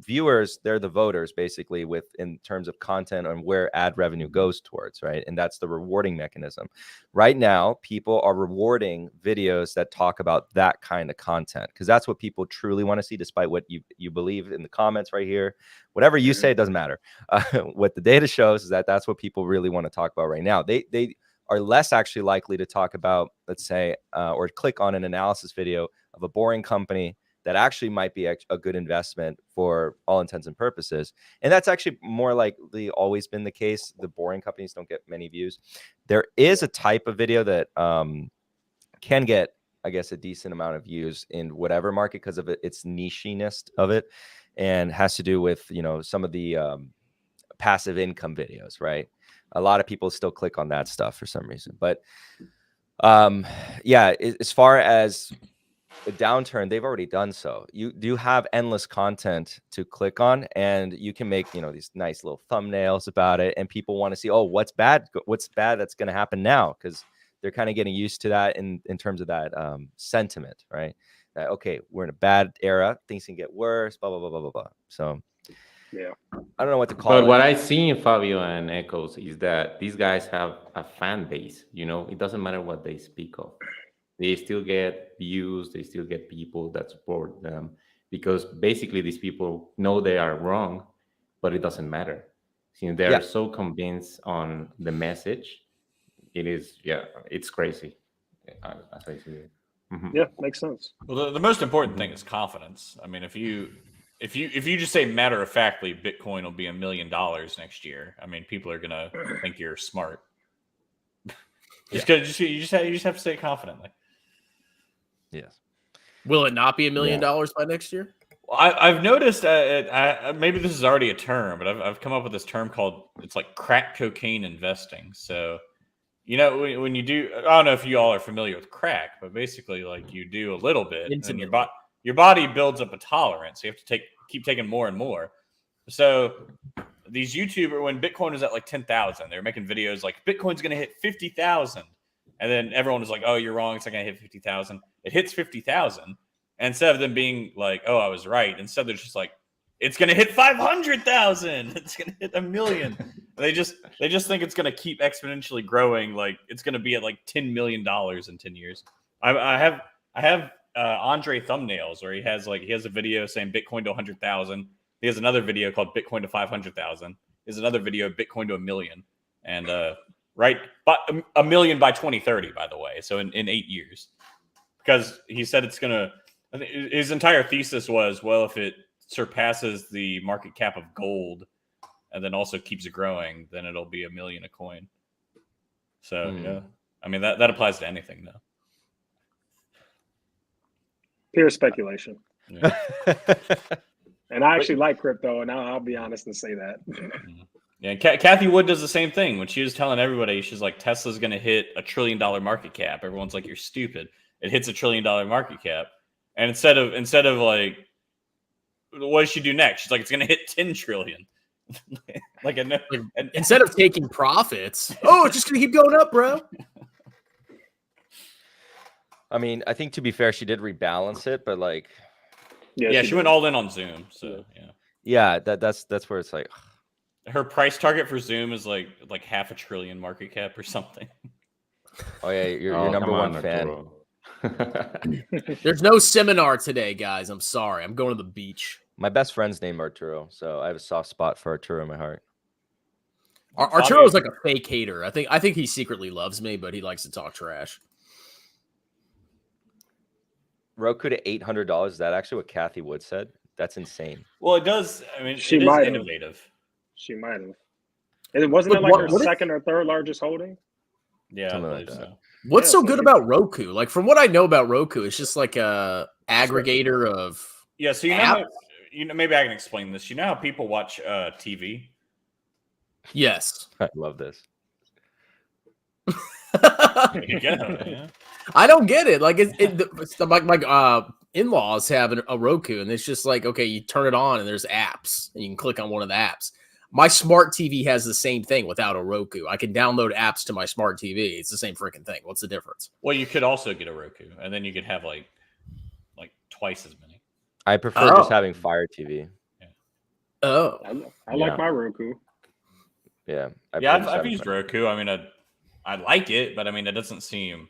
viewers, they're the voters basically in terms of content and where ad revenue goes towards, right? And that's the rewarding mechanism. Right now, people are rewarding videos that talk about that kind of content because that's what people truly want to see, despite what you believe in the comments right here. Whatever you say, it doesn't matter. What the data shows is that that's what people really want to talk about right now. They are less actually likely to talk about, let's say, or click on an analysis video of a boring company that actually might be a good investment for all intents and purposes. And that's actually more likely always been the case. The boring companies don't get many views. There is a type of video that can get, I guess, a decent amount of views in whatever market because of its nichiness of it, and has to do with, some of the passive income videos, right? A lot of people still click on that stuff for some reason. But as far as the downturn, they've already done so. You do have endless content to click on, and you can make these nice little thumbnails about it, and people want to see, oh, what's bad that's going to happen now, because they're kind of getting used to that in terms of that sentiment, right? That, okay, we're in a bad era, things can get worse, blah blah blah blah blah blah. So yeah, I don't know what to call it. But what I see in Fabio and Echoes is that these guys have a fan base. It doesn't matter what they speak of. They still get views. They still get people that support them, because basically these people know they are wrong, but it doesn't matter. Since they're so convinced on the message, it's crazy. As I see it. Yeah, makes sense. Well, the most important thing is confidence. I mean, if you just say matter of factly Bitcoin will be $1 million next year, I mean, people are gonna think you're smart. You just have to say it confidently. Yes. Will it not be $1 million by next year? Well, I've noticed maybe this is already a term, but I've come up with this term called, it's like crack cocaine investing. So, when you do, I don't know if you all are familiar with crack, but basically like you do a little bit and your body builds up a tolerance. You have to keep taking more and more. So these YouTubers, when Bitcoin was at like 10,000, they were making videos like Bitcoin's going to hit 50,000. And then everyone was like, oh, you're wrong. It's not going to hit 50,000. It hits 50,000. And instead of them being like, oh, I was right, instead they're just like, it's going to hit 500,000. It's going to hit 1 million. They just think it's going to keep exponentially growing. Like it's going to be at like $10 million in 10 years. I have Andre thumbnails where he has a video saying Bitcoin to 100,000. He has another video called Bitcoin to 500,000. There's another video of Bitcoin to 1 million, and right, but 1 million by 2030, by the way. So in 8 years, because he said it's gonna. I think his entire thesis was, well, if it surpasses the market cap of gold, and then also keeps growing, then it'll be 1 million a coin. So yeah, I mean that applies to anything though. Pure speculation. Yeah. And I actually like crypto, and I'll be honest and say that. Yeah, Kathy Wood does the same thing. When she was telling everybody, she's like, Tesla's going to hit $1 trillion market cap. Everyone's like, you're stupid. It hits $1 trillion market cap. And instead of like, what does she do next? She's like, it's going to hit 10 trillion. Instead of taking profits, it's just going to keep going up, bro. I mean, I think to be fair, she did rebalance it, but like, yeah, she went all in on Zoom. So yeah, that's where it's like, her price target for Zoom is like $500 billion market cap or something. Oh yeah, you're number one fan. There's no seminar today, guys. I'm sorry. I'm going to the beach. My best friend's named Arturo, so I have a soft spot for Arturo in my heart. Arturo's like a fake hater. I think he secretly loves me, but he likes to talk trash. Roku to $800. Is that actually what Kathy Wood said? That's insane. Well, it does. I mean, She it is might have. innovative. She might have. And wasn't it like her second or third largest holding? Yeah, Something I like believe that. so. What's so good about Roku? Like from what I know about Roku, it's just like a aggregator of So you know, maybe I can explain this. You know how people watch TV? Yes. I love this. Yeah. I don't get it. Like my in-laws have a Roku, and it's just like, okay, you turn it on and there's apps, and you can click on one of the apps. My smart TV has the same thing without a Roku. I can download apps to my smart TV. It's the same freaking thing. What's the difference? Well, you could also get a Roku, and then you could have like twice as many. I prefer just having Fire TV. Yeah. Oh, I like my Roku. Yeah. I've used Roku. I mean, I like it, but I mean, it doesn't seem,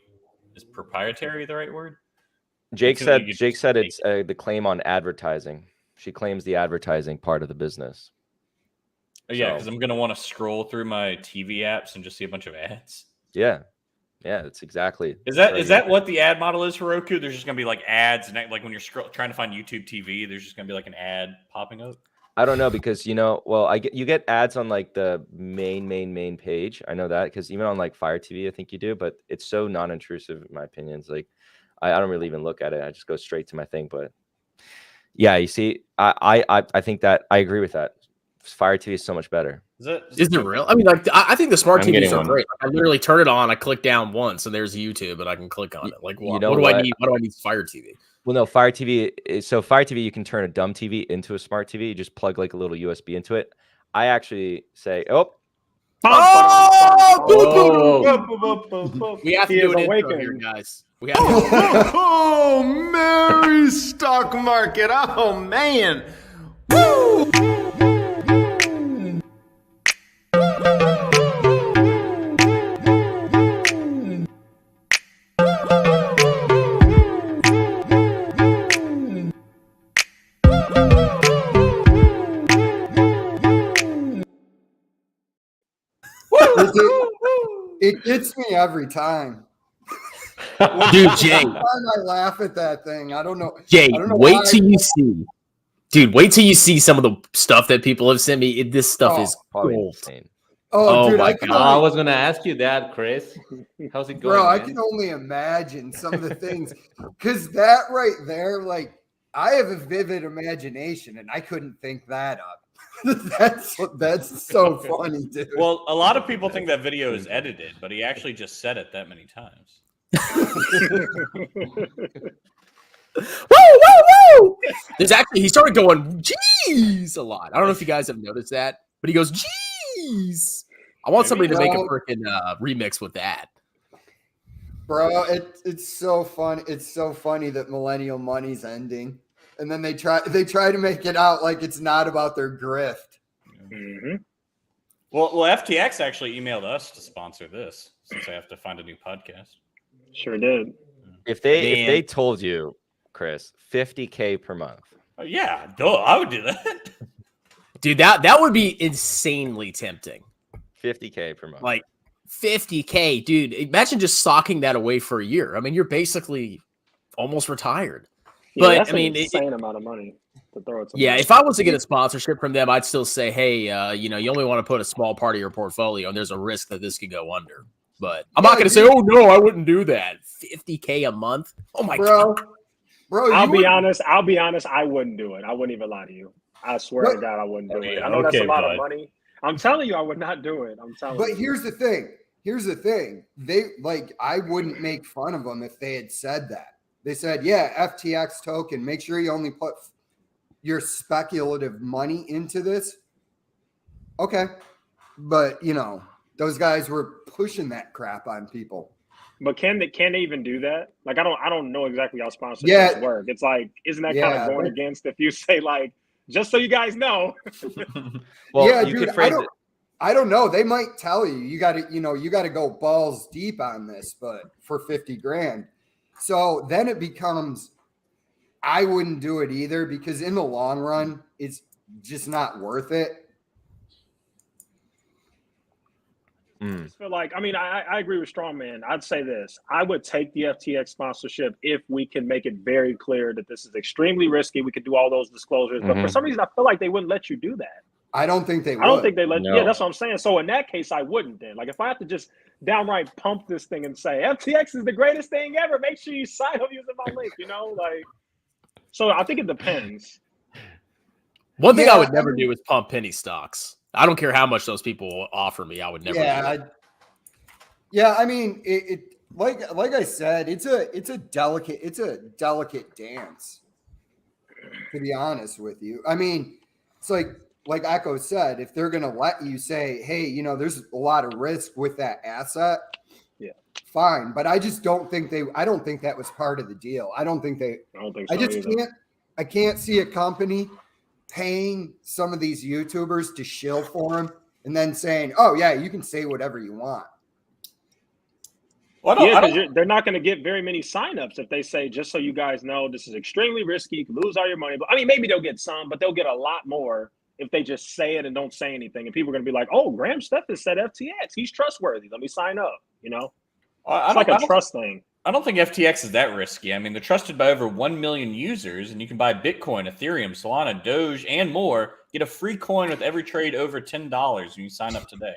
is proprietary the right word? Jake said it's the claim on advertising. She claims the advertising part of the business. Yeah, because I'm going to want to scroll through my TV apps and just see a bunch of ads. Yeah. Yeah, that's exactly. Is that what the ad model is for Roku? There's just going to be like ads, and like when you're trying to find YouTube TV, there's just going to be like an ad popping up? I don't know, because you get ads on like the main page. I know that because even on like Fire TV, I think you do, but it's so non-intrusive in my opinion. It's like I don't really even look at it. I just go straight to my thing. But yeah, you see, I think that I agree with that. Fire TV is so much better. Is it real? I mean, like I think the smart TVs are great. I literally turn it on, I click down once, and there's YouTube, and I can click on it. Like, what do I need? What do I need Fire TV? Well, no, Fire TV. So Fire TV, you can turn a dumb TV into a smart TV. You just plug like a little USB into it. I actually say, we have to do an intro here, guys. We have to merry stock market. Oh, man. Woo! It gets me every time. Dude, Jay. I laugh at that thing. I don't know. Jay, wait till you see. Dude, wait till you see some of the stuff that people have sent me. This stuff is gold. Oh, dude, my God. I was going to ask you that, Chris. How's it going? Bro, I can only imagine some of the things. Because that right there, like, I have a vivid imagination, and I couldn't think that up. That's so funny, dude. Well, a lot of people think that video is edited, but he actually just said it that many times. Woo! There's actually, he started going, "Jeez," a lot. I don't know if you guys have noticed that, but he goes, "Jeez." I want somebody to make a freaking remix with that. Bro, it's so fun. It's so funny that Millennial Money's ending. And then they try to make it out like it's not about their grift. Mm-hmm. Well, FTX actually emailed us to sponsor this since I have to find a new podcast. Sure did. If they told you Chris, $50K per month. Yeah, duh, I would do that. Dude, that would be insanely tempting. $50K per month. Like 50K, dude. Imagine just socking that away for a year. I mean, you're basically almost retired. Yeah, But that's I mean, an insane amount of money to throw at somebody. yeah, if I was to get a sponsorship from them, I'd still say, hey, you only want to put a small part of your portfolio, and there's a risk that this could go under. But I'm not going to say, oh no, I wouldn't do that. 50K a month? Oh my god, bro. I'll be honest. I wouldn't do it. I wouldn't even lie to you. I swear to God, I wouldn't do it. I know that's a lot of money. I'm telling you, I would not do it. I'm telling you. But here's the thing. They I wouldn't make fun of them if they had said that. They said, yeah, FTX token, make sure you only put your speculative money into this. Okay. But, those guys were pushing that crap on people. But can they even do that? Like, I don't know exactly how sponsorships work. It's like, isn't that kind of going against if you say, like, just so you guys know? Well, yeah, you dude, could phrase it. I don't know. They might tell you, you got to go balls deep on this, but for 50 grand. So then it becomes, I wouldn't do it either because in the long run, it's just not worth it. I just feel like, I agree with Strongman. I'd say this. I would take the FTX sponsorship if we can make it very clear that this is extremely risky. We could do all those disclosures. But for some reason, I feel like they wouldn't let you do that. I don't think they would. I don't think they let No. Yeah, that's what I'm saying. So in that case, I wouldn't then. Like, if I have to just downright pump this thing and say, FTX is the greatest thing ever, make sure you sign up using my link, So I think it depends. One thing I would never do is pump penny stocks. I don't care how much those people will offer me. I would never do it. Yeah, I mean, it like I said, it's a delicate dance, to be honest with you. I mean, it's like Echo said, if they're going to let you say, hey, there's a lot of risk with that asset, fine. But I just don't think I don't think that was part of the deal. I don't think so I can't see a company paying some of these YouTubers to shill for them and then saying, oh yeah, you can say whatever you want. Well, they're not going to get very many signups if they say, just so you guys know, this is extremely risky. You can lose all your money. But maybe they'll get some, but they'll get a lot more if they just say it and don't say anything. And people are going to be like, oh, Graham Steffens said FTX. He's trustworthy. Let me sign up. It's like a trust thing. I don't think FTX is that risky. I mean, they're trusted by over 1 million users, and you can buy Bitcoin, Ethereum, Solana, Doge, and more. Get a free coin with every trade over $10 when you sign up today.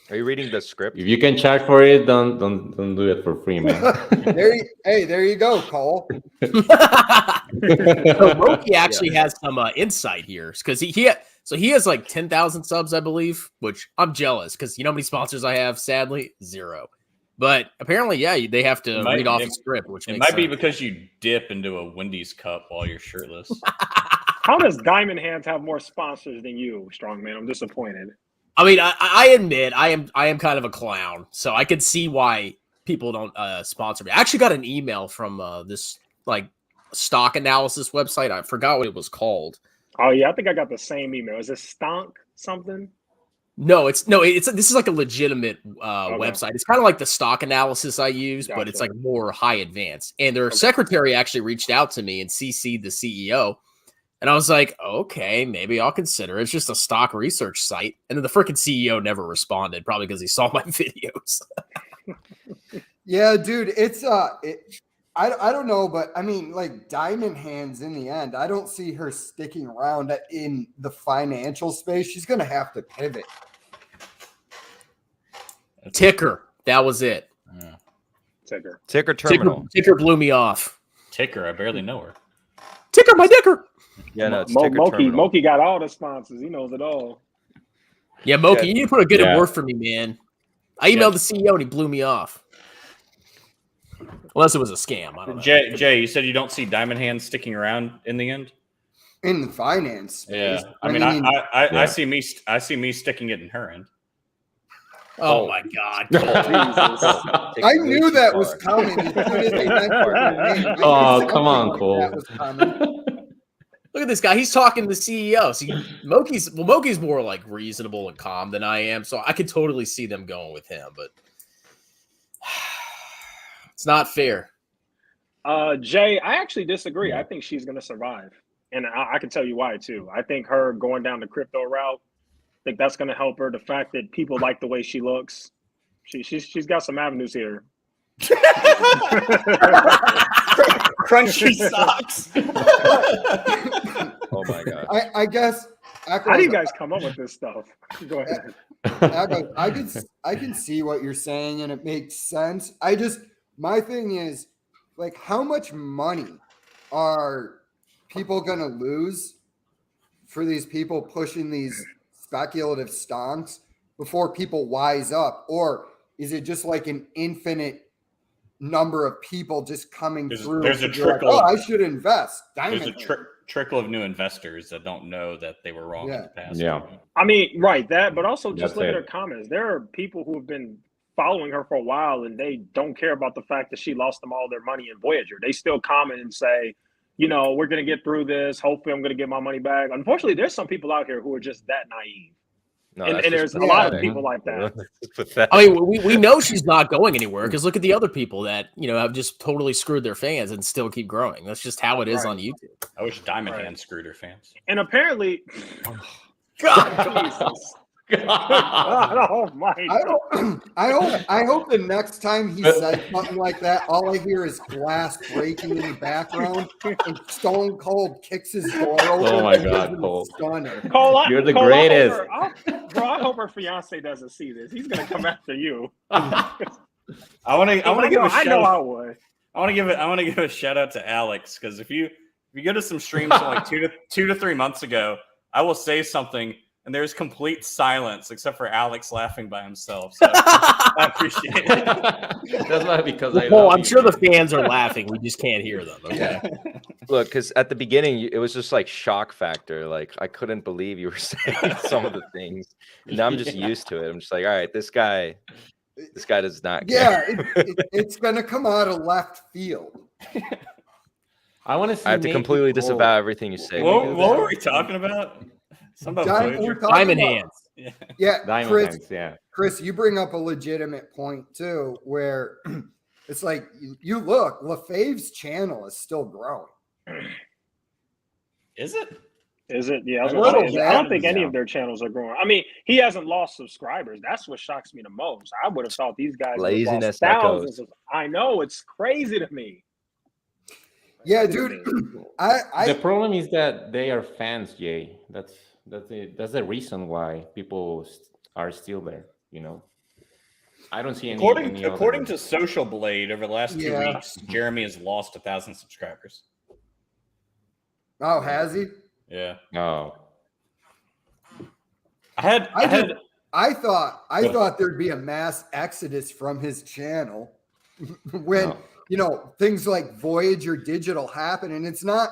Are you reading the script? If you can charge for it, don't do it for free, man. There you go, Cole. So Moki actually has some insight here because he has like 10,000 subs, I believe, which I'm jealous because you know how many sponsors I have? Sadly, 0. But apparently, they have to read off the script, which it might be because you dip into a Wendy's cup while you're shirtless. How does Diamond Hands have more sponsors than you, Strongman? I'm disappointed. I mean, I admit I am kind of a clown, so I could see why people don't sponsor me. I actually got an email from this stock analysis website. I forgot what it was called. Oh yeah, I think I got the same email. Is it Stonk something? No, this is like a legitimate website. It's kind of like the stock analysis I use, but it's like more high advanced. And their secretary actually reached out to me and CC'd the CEO. And I was like, okay, maybe I'll consider it. It's just a stock research site. And then the freaking CEO never responded, probably because he saw my videos. Yeah, dude, it's I don't know, but I mean, like Diamond Hands in the end, I don't see her sticking around in the financial space. She's going to have to pivot. Ticker. That was it. Yeah. Ticker terminal. Ticker blew me off. Ticker. I barely know her. Ticker, my dicker. Yeah, no, it's Ticker terminal. Moki got all the sponsors. He knows it all. Yeah, Moki, you need to put a good word for me, man. I emailed the CEO and he blew me off. Unless it was a scam. I don't know. Jay, you said you don't see Diamond Hands sticking around in the end? In the finance space. Yeah. I see me sticking it in her end. Oh my God. I knew that was coming. Oh, come on, Cole. Look at this guy. He's talking to the CEO. See, Moki's more like reasonable and calm than I am, so I could totally see them going with him, but it's not fair. Jay, I actually disagree. Yeah. I think she's going to survive. And I can tell you why, too. I think her going down the crypto route, I think that's going to help her. The fact that people like the way she looks, she's got some avenues here. Crunchy socks. Oh my god. I guess. How do you guys come up with this stuff? Go ahead. I can see what you're saying and it makes sense. My thing is, like, how much money are people gonna lose for these people pushing these speculative stonks before people wise up? Or is it just like an infinite number of people just coming through? There's a to be like, trickle. oh, I should invest. There's a Diamond. trickle of new investors that don't know that they were wrong in the past. Yeah. I mean, right, that, but also just That's look at it. her comments. There are people who have been following her for a while and they don't care about the fact that she lost them all their money in Voyager. They still comment and say, you know, we're going to get through this. Hopefully I'm going to get my money back. Unfortunately, there's some people out here who are just that naive. No, And that's there's just a lot of pathetic. people like that. It's pathetic. I mean, we know she's not going anywhere because look at the other people that, you know, have just totally screwed their fans and still keep growing. That's just how it is Right. on YouTube. I wish Diamond Right. Hand screwed her fans. And apparently, God. Jesus. Oh my God. I hope the next time he says something like that, all I hear is glass breaking in the background and Stone Cold kicks his door open. Oh my and gives God, him a Cole. stunner. Cole, You're the Cole, greatest. I hope her fiance doesn't see this. He's gonna come after you. I want to give a I shout know out. I would. I want to give a shout out to Alex because if you go to some streams from like 2 to 3 months ago, I will say something and there's complete silence except for Alex laughing by himself. So I appreciate it. That's why, because I Well, love I'm you, sure man. the fans are laughing. We just can't hear them. Okay. Look, because at the beginning, it was just like shock factor. Like, I couldn't believe you were saying some of the things. And now I'm just used to it. I'm just like, all right, this guy does not care. Yeah, it's going to come out of left field. I want to see. I have to Nate completely Cole. disavow everything you say. What were we talking about? Something about Diamond, we're Voyager? talking Diamond about- hands. Yeah, Diamond Hands, yeah. Chris, you bring up a legitimate point too, where it's like you look, LaFave's channel is still growing. Is it? Is it? Yeah, I was A gonna little say, I don't bit, think any yeah. of their channels are growing. I mean, he hasn't lost subscribers. That's what shocks me the most. I would have thought these guys would have lost Laziness thousands. I know, it's crazy to me. Yeah, Crazy to dude. me. The problem is that they are fans, Jay. That's the reason why people are still there. You know, I don't see any. According to Social Blade, over the last 2 Yeah. weeks, Jeremy has lost 1,000 subscribers. Oh, has he? Yeah, No. I thought there'd be a mass exodus from his channel when No. you know things like Voyager Digital happen, and it's not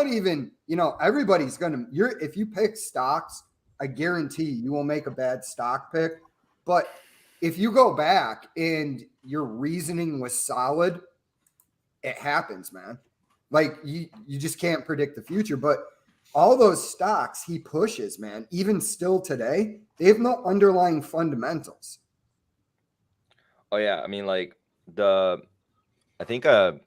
even, you know, everybody's gonna if you pick stocks, I guarantee you will make a bad stock pick. But if you go back and your reasoning was solid, it happens, man. Like you just can't predict the future. But all those stocks he pushes, man, even still today, they have no underlying fundamentals. Oh yeah, I mean, like I think a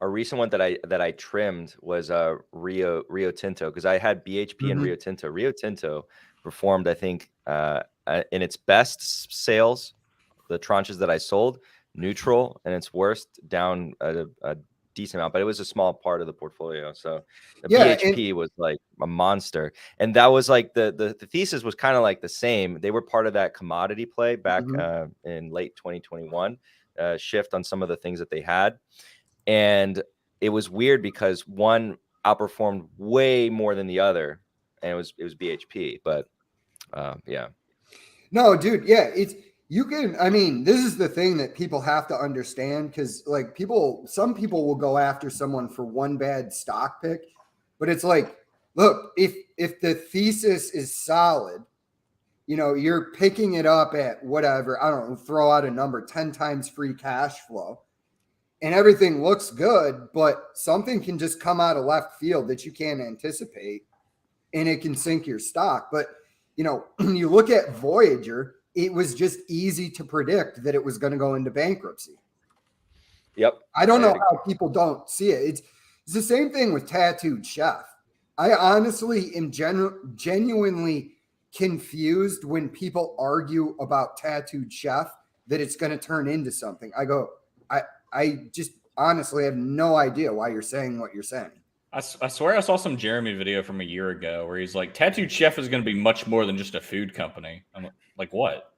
recent one that I trimmed was Rio Tinto, because I had BHP and Rio Tinto. Rio Tinto performed, I think, in its best sales, the tranches that I sold, neutral, and its worst down a decent amount, but it was a small part of the portfolio. So the BHP was like a monster, and that was like the thesis was kind of like the same. They were part of that commodity play back in late 2021, shift on some of the things that they had, and it was weird because one outperformed way more than the other, and it was BHP. But yeah. No, dude, yeah, I mean, this is the thing that people have to understand, because like some people will go after someone for one bad stock pick, but it's like, look, if the thesis is solid, you know, you're picking it up at whatever, I don't know, throw out a number, 10 times free cash flow, and everything looks good, but something can just come out of left field that you can't anticipate, and it can sink your stock. But, you know, when you look at Voyager, it was just easy to predict that it was going to go into bankruptcy. Yep. I don't know how people don't see it. It's the same thing with Tattooed Chef. I honestly am genuinely confused when people argue about Tattooed Chef that it's going to turn into something. I just honestly have no idea why you're saying what you're saying. I swear I saw some Jeremy video from a year ago where he's like, Tattooed Chef is going to be much more than just a food company. I'm like, what?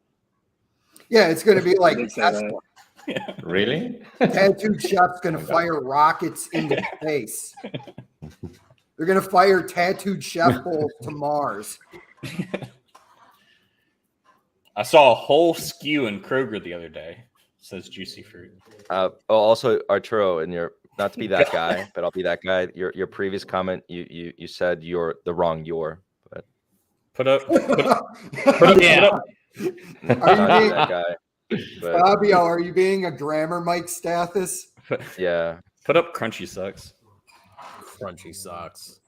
Yeah, it's going to be like Yeah. Really? Tattooed Chef's going to fire rockets into space. They're going to fire Tattooed Chef Bowls to Mars. I saw a whole skew in Kroger the other day. Says Juicy Fruit. Also, Arturo, and not to be that guy, but I'll be that guy. Your previous comment, you said you're the wrong but Put up. Yeah. Are you being, that guy. But, Fabio, are you being a grammar Mike Stathis? yeah. Put up Crunchy Sucks. Crunchy sucks.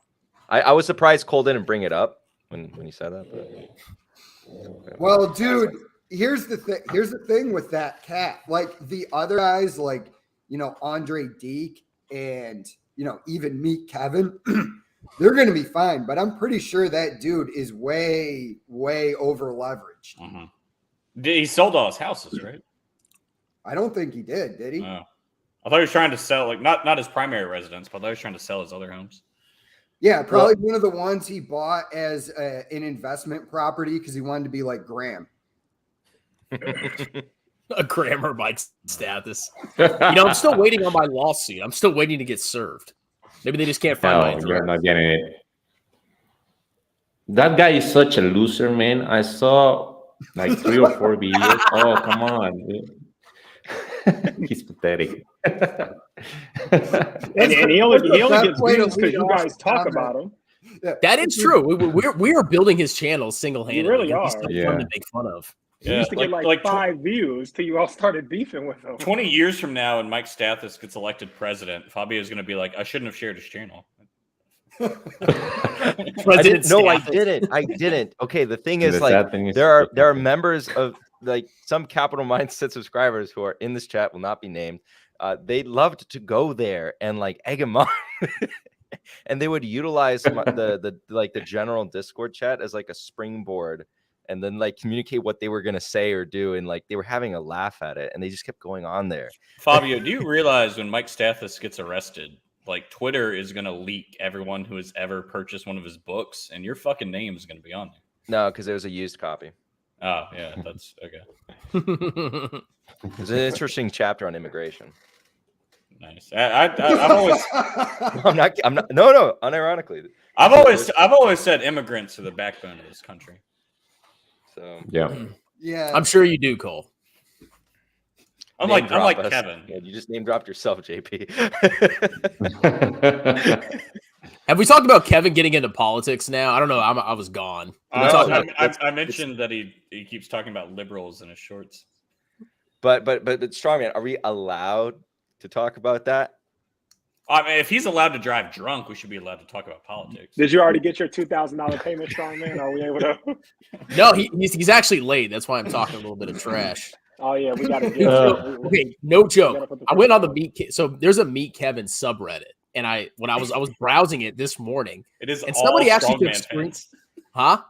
I was surprised Cole didn't bring it up when he said that. But... Well, dude, here's the thing. Here's the thing with that cat. Like the other guys, like Andre Deke and even Meet Kevin, they're going to be fine. But I'm pretty sure that dude is way, way over leveraged. Mm-hmm. He sold all his houses, right? I don't think he did he? Oh. I thought he was trying to sell, like not his primary residence, but I thought he was trying to sell his other homes. Yeah, probably one of the ones he bought as an investment property because he wanted to be like Graham. A grammar Mike Stathis. I'm still waiting on my lawsuit. I'm still waiting to get served. Maybe they just can't find my No, address. you're not getting it. That guy is such a loser, man. I saw like 3 or 4 videos. Oh, come on. He's pathetic. And he only gets views because you guys talk about him. That is true. We are building his channel single-handedly. You really He's are. still Yeah. fun to make fun of. He used to get like 5 views till you all started beefing with him. 20 years from now, when Mike Stathis gets elected president, Fabio is going to be like, I shouldn't have shared his channel. President I didn't. Okay, the thing is, The like, sad thing is- there are members of like some Capital Mindset subscribers who are in this chat, will not be named. They loved to go there and like egg him on. And they would utilize the general Discord chat as like a springboard, and then like communicate what they were gonna say or do, and like they were having a laugh at it, and they just kept going on there. Fabio, do you realize when Mike Stathis gets arrested, like Twitter is going to leak everyone who has ever purchased one of his books, and your fucking name is going to be on there? No, because it was a used copy. Oh, yeah, that's okay. It's an interesting chapter on immigration. Nice. I've always, I'm not. No. Unironically, I've always said immigrants are the backbone of this country. so Yeah. Yeah. I'm sure you do, Cole. I'm name like drop us. Kevin. Yeah, you just name dropped yourself, JP. Have we talked about Kevin getting into politics now? I don't know. I was gone. I mentioned that he keeps talking about liberals in his shorts. but Strongman, are we allowed to talk about that? I mean, if he's allowed to drive drunk, we should be allowed to talk about politics. Did you already get your $2,000 payment, strong man? Are we able to? No, he's actually late. That's why I'm talking a little bit of trash. Oh yeah, we got to get. Okay, no joke. I went on the so there's a Meet Kevin subreddit, and I was browsing it this morning. It is, and all somebody actually took strongman fans. Huh?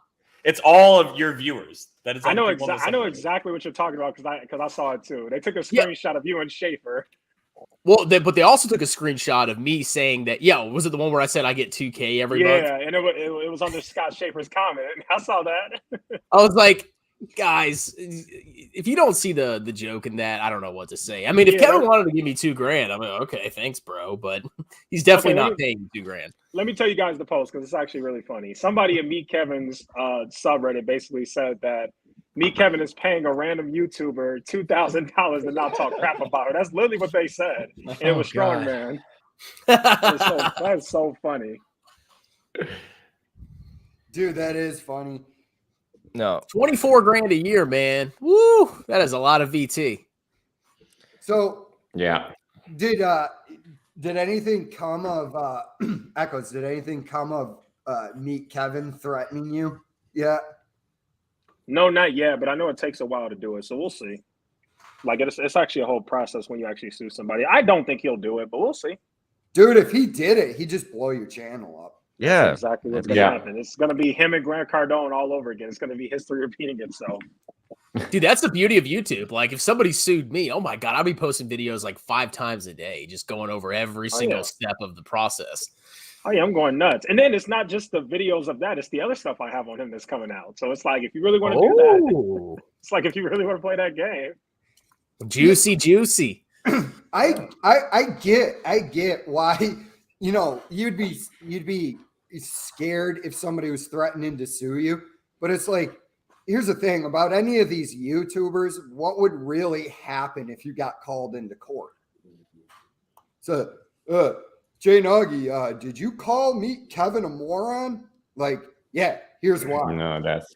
It's all of your viewers. That is. I know exactly what you're talking about because I saw it too. They took a screenshot of you and Schaefer. Well, but they also took a screenshot of me saying that. Yeah, was it the one where I said I get $2K every month? Yeah, and it was under Scott Schaefer's comment. I saw that. I was like, guys, if you don't see the joke in that, I don't know what to say. I mean, if Kevin wanted to give me $2,000, I'm like, okay, thanks, bro. But he's definitely not paying you $2,000. Let me tell you guys the post because it's actually really funny. Somebody in Meet Kevin's subreddit basically said that Meet Kevin is paying a random YouTuber $2,000 to not talk crap about her. That's literally what they said. And it was strong, man. That's so funny. Dude, that is funny. No, $24,000 a year, man. Woo, that is a lot of VT. So Yeah. did anything come of Echoes? Did anything come of Meet Kevin threatening you? Yeah. No, not yet, but I know it takes a while to do it, so we'll see. Like it's actually a whole process when you actually sue somebody. I don't think he'll do it, but we'll see. Dude, if he did it, he'd just blow your channel up. Yeah, That's exactly what's going to happen. It's going to be him and Grant Cardone all over again. It's going to be history repeating itself. Dude, that's the beauty of YouTube. Like, if somebody sued me, oh my God, I'll be posting videos like 5 times a day, just going over every single step of the process. Oh, yeah, I'm going nuts. And then it's not just the videos of that. It's the other stuff I have on him that's coming out. So it's like, if you really want to do that, it's like if you really want to play that game. Juicy. I get why, you know, you'd be scared if somebody was threatening to sue you. But it's like, here's the thing about any of these YouTubers, what would really happen if you got called into court? So, Jay Nuggy, did you call me Kevin a moron? Like, yeah, here's why. No, that's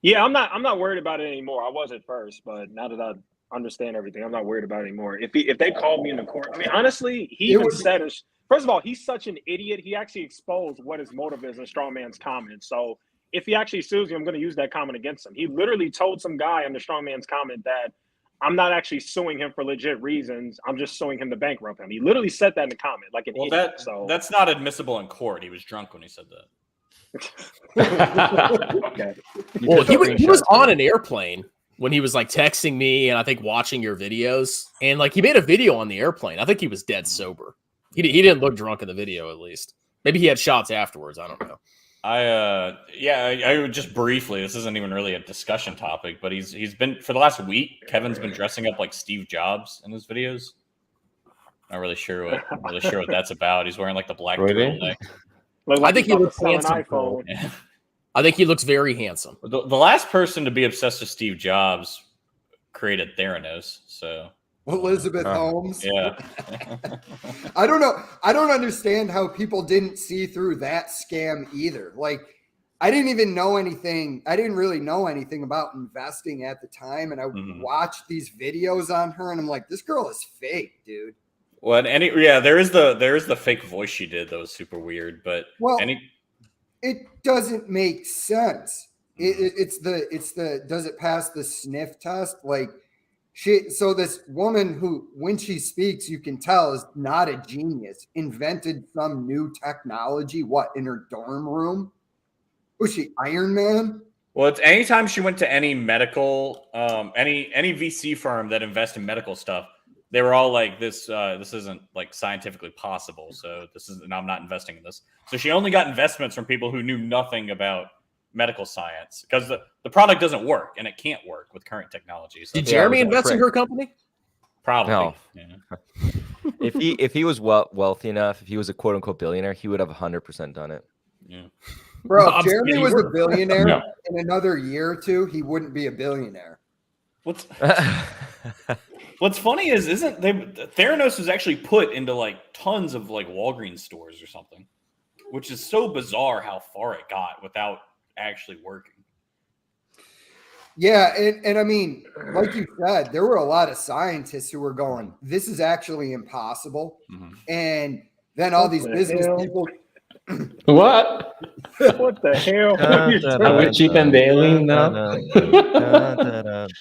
I'm not worried about it anymore. I was at first, but now that I understand everything, I'm not worried about it anymore. If they called me in the court, I mean, honestly, he even said, first of all, he's such an idiot. He actually exposed what his motive is in Strongman's comment. So if he actually sues me, I'm going to use that comment against him. He literally told some guy on the Strongman's comment that I'm not actually suing him for legit reasons. I'm just suing him to bankrupt him. He literally said that in the comment, like an idiot. That's not admissible in court. He was drunk when he said that. Okay. Well, he was on an airplane when he was like texting me and I think watching your videos. And like he made a video on the airplane. I think he was dead sober. He didn't look drunk in the video, at least. Maybe he had shots afterwards. I don't know. I would just briefly, this isn't even really a discussion topic, but he's been, for the last week, Kevin's been dressing up like Steve Jobs in his videos. Not really sure what that's about. He's wearing like the black turtleneck. I think he looks handsome. Yeah. I think he looks very handsome. The last person to be obsessed with Steve Jobs created Theranos, so Elizabeth Holmes. Yeah. I don't know. I don't understand how people didn't see through that scam either. Like, I didn't even know anything. I didn't really know anything about investing at the time. And I watched these videos on her and I'm like, this girl is fake, dude. Well, there is the fake voice she did that was super weird, but it doesn't make sense. It's the does it pass the sniff test? Like, so this woman who, when she speaks, you can tell is not a genius, invented some new technology, in her dorm room? Was she Iron Man? Well, it's anytime she went to any medical, any VC firm that invests in medical stuff, they were all like, this isn't like scientifically possible. So I'm not investing in this. So she only got investments from people who knew nothing about medical science because the product doesn't work and it can't work with current technology. So did Jeremy invest in her company? Probably. No. Yeah. if he was wealthy enough, if he was a quote unquote billionaire, he would have 100% done it. Yeah. Bro, if Jeremy was a billionaire in another year or two, he wouldn't be a billionaire. What's funny is Theranos was actually put into like tons of like Walgreens stores or something, which is so bizarre how far it got without actually working. Yeah, and I mean, like you said, there were a lot of scientists who were going, this is actually impossible. And then all these business people. What? What the hell? Are we cheap and daily now?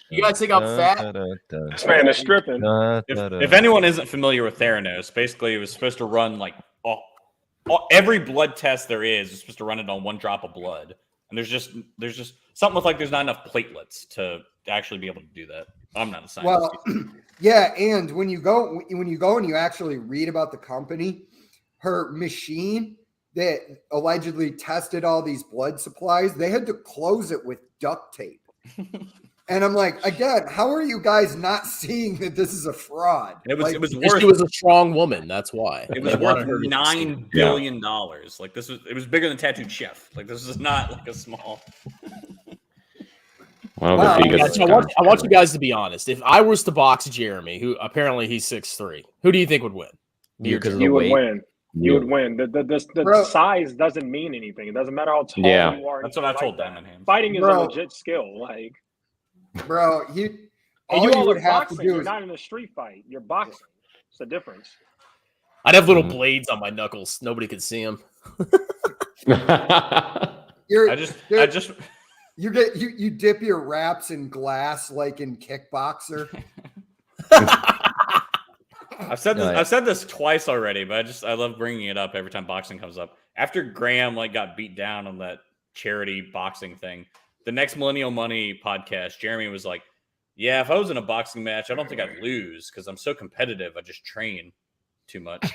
You guys think I'm fat? This man is stripping. If anyone isn't familiar with Theranos, basically it was supposed to run like every blood test there is supposed to run it on one drop of blood. And there's just something with like there's not enough platelets to actually be able to do that. I'm not a scientist. Well, yeah, and when you go and you actually read about the company, her machine that allegedly tested all these blood supplies, they had to close it with duct tape. And I'm like, again, how are you guys not seeing that this is a fraud? It was She was a strong woman. That's why it was worth $9 billion. Like it was bigger than Tattooed Chef. Like this is not like a small. I want you guys to be honest. If I was to box Jeremy, who apparently he's 6'3", who do you think would win? You would win. You would win. The size doesn't mean anything. It doesn't matter how tall you are. That's what I told Diamond Hands. Fighting is a legit skill. Like, bro, you would have to do You're is not in a street fight. You're boxing. It's the difference. I'd have little blades on my knuckles. Nobody could see them. You dip your wraps in glass like in Kickboxer. I've said this twice already, but I love bringing it up every time boxing comes up. After Graham got beat down on that charity boxing thing, the next Millennial Money podcast, Jeremy was like, "Yeah, if I was in a boxing match, I don't think I'd lose because I'm so competitive. I just train too much."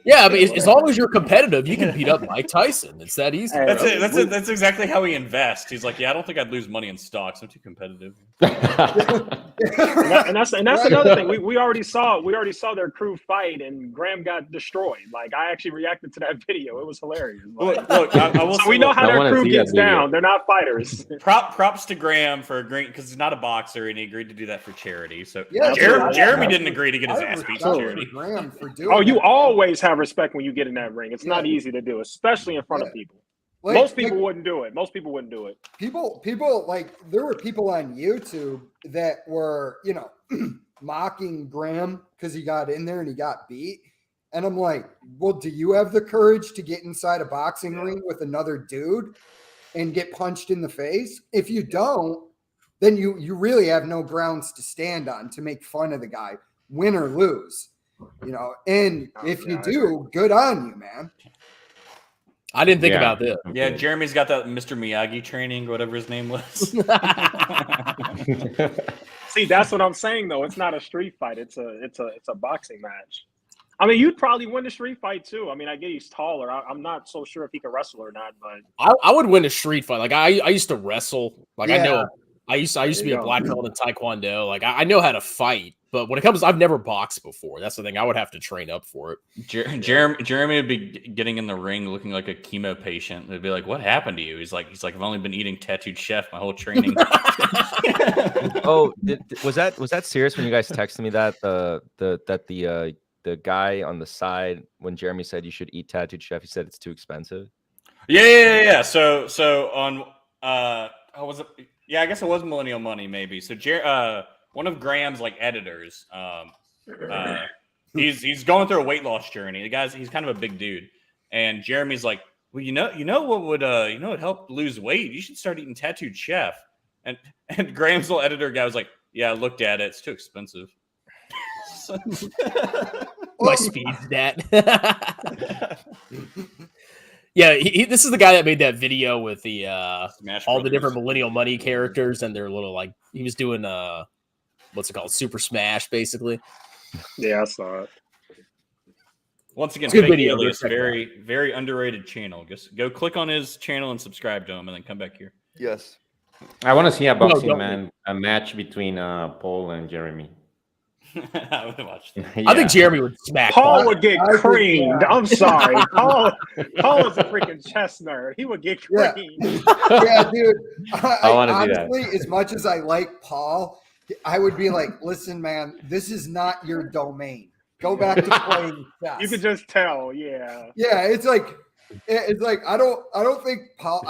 Yeah, I mean, as long as you're competitive, you can beat up Mike Tyson. It's that easy. That's it. That's exactly how he invests. He's like, "Yeah, I don't think I'd lose money in stocks. I'm too competitive." and that's another thing. We already saw their crew fight, and Graham got destroyed. Like, I actually reacted to that video. It was hilarious. Like, look, I will so we know how their crew gets down. They're not fighters. Props to Graham for agreeing, because he's not a boxer and he agreed to do that for charity. So Yeah, Jeremy didn't agree to get his ass beat for charity. Graham for doing You that. always have respect when you get in that ring. It's not easy to do, especially in front of people. Like, Most people wouldn't do it. Most people wouldn't do it. People like, there were people on YouTube that were, mocking Graham because he got in there and he got beat. And I'm like, well, do you have the courage to get inside a boxing ring with another dude and get punched in the face? If you don't, then you really have no grounds to stand on to make fun of the guy, win or lose. And if you do, good on you, man. I didn't think about this. Yeah, Jeremy's got that Mr. Miyagi training, whatever his name was. See, that's what I'm saying though. It's not a street fight. It's a boxing match. I mean, you'd probably win the street fight too. I mean, I get he's taller. I'm not so sure if he can wrestle or not, but I would win a street fight. Like I used to wrestle. Like Yeah. I know I used to be a black belt in Taekwondo. Like I know how to fight, but when it comes, I've never boxed before. That's the thing. I would have to train up for it. Jeremy would be getting in the ring looking like a chemo patient. They'd be like, "What happened to you?" He's like, "I've only been eating Tattooed Chef my whole training." Oh, was that serious when you guys texted me that the guy on the side, when Jeremy said you should eat Tattooed Chef, he said it's too expensive? Yeah. So on was it? Yeah, I guess it was Millennial Money maybe. So one of Graham's editors, he's going through a weight loss journey. He's kind of a big dude, and Jeremy's like, "Well, what would help lose weight? You should start eating Tattooed Chef." And Graham's little editor guy was like, "Yeah, I looked at it. It's too expensive." My speed stat. Yeah, this is the guy that made that video with the all the different Millennial Money characters and their little he was doing what's it called, Super Smash, basically. yeah, I saw it. Once again, It's a good Fake video. Alias, very, very underrated channel. Just go click on his channel and subscribe to him, and then come back here. Yes. I want to see a boxing don't a match between Paul and Jeremy. I would watch that. I think Jeremy would smack Paul would get I think, creamed. yeah. I'm sorry. Paul is a freaking chess nerd. He would get Yeah. creamed. Yeah, dude. I wanna see that. Honestly, as much as I like Paul, I would be like, listen, man, this is not your domain. Go back to playing chess. You could just tell, yeah. Yeah, it's like I don't think Paul.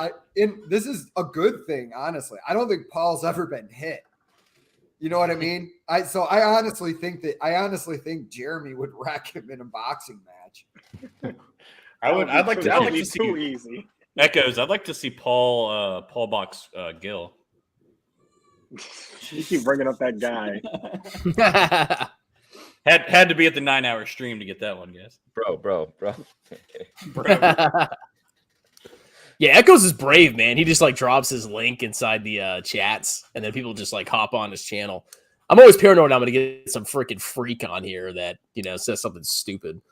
This is a good thing, honestly. I don't think Paul's ever been hit. You know what I mean? I honestly think Jeremy would wreck him in a boxing match. I'd like That would to be see too easy. Echoes. I'd like to see Paul box Gil. You keep bringing up that guy. Had to be at the 9-hour stream to get that one, guys. Bro. Yeah, Echoes is brave, man. He just drops his link inside the chats, and then people just hop on his channel. I'm always paranoid I'm going to get some freaking freak on here that says something stupid.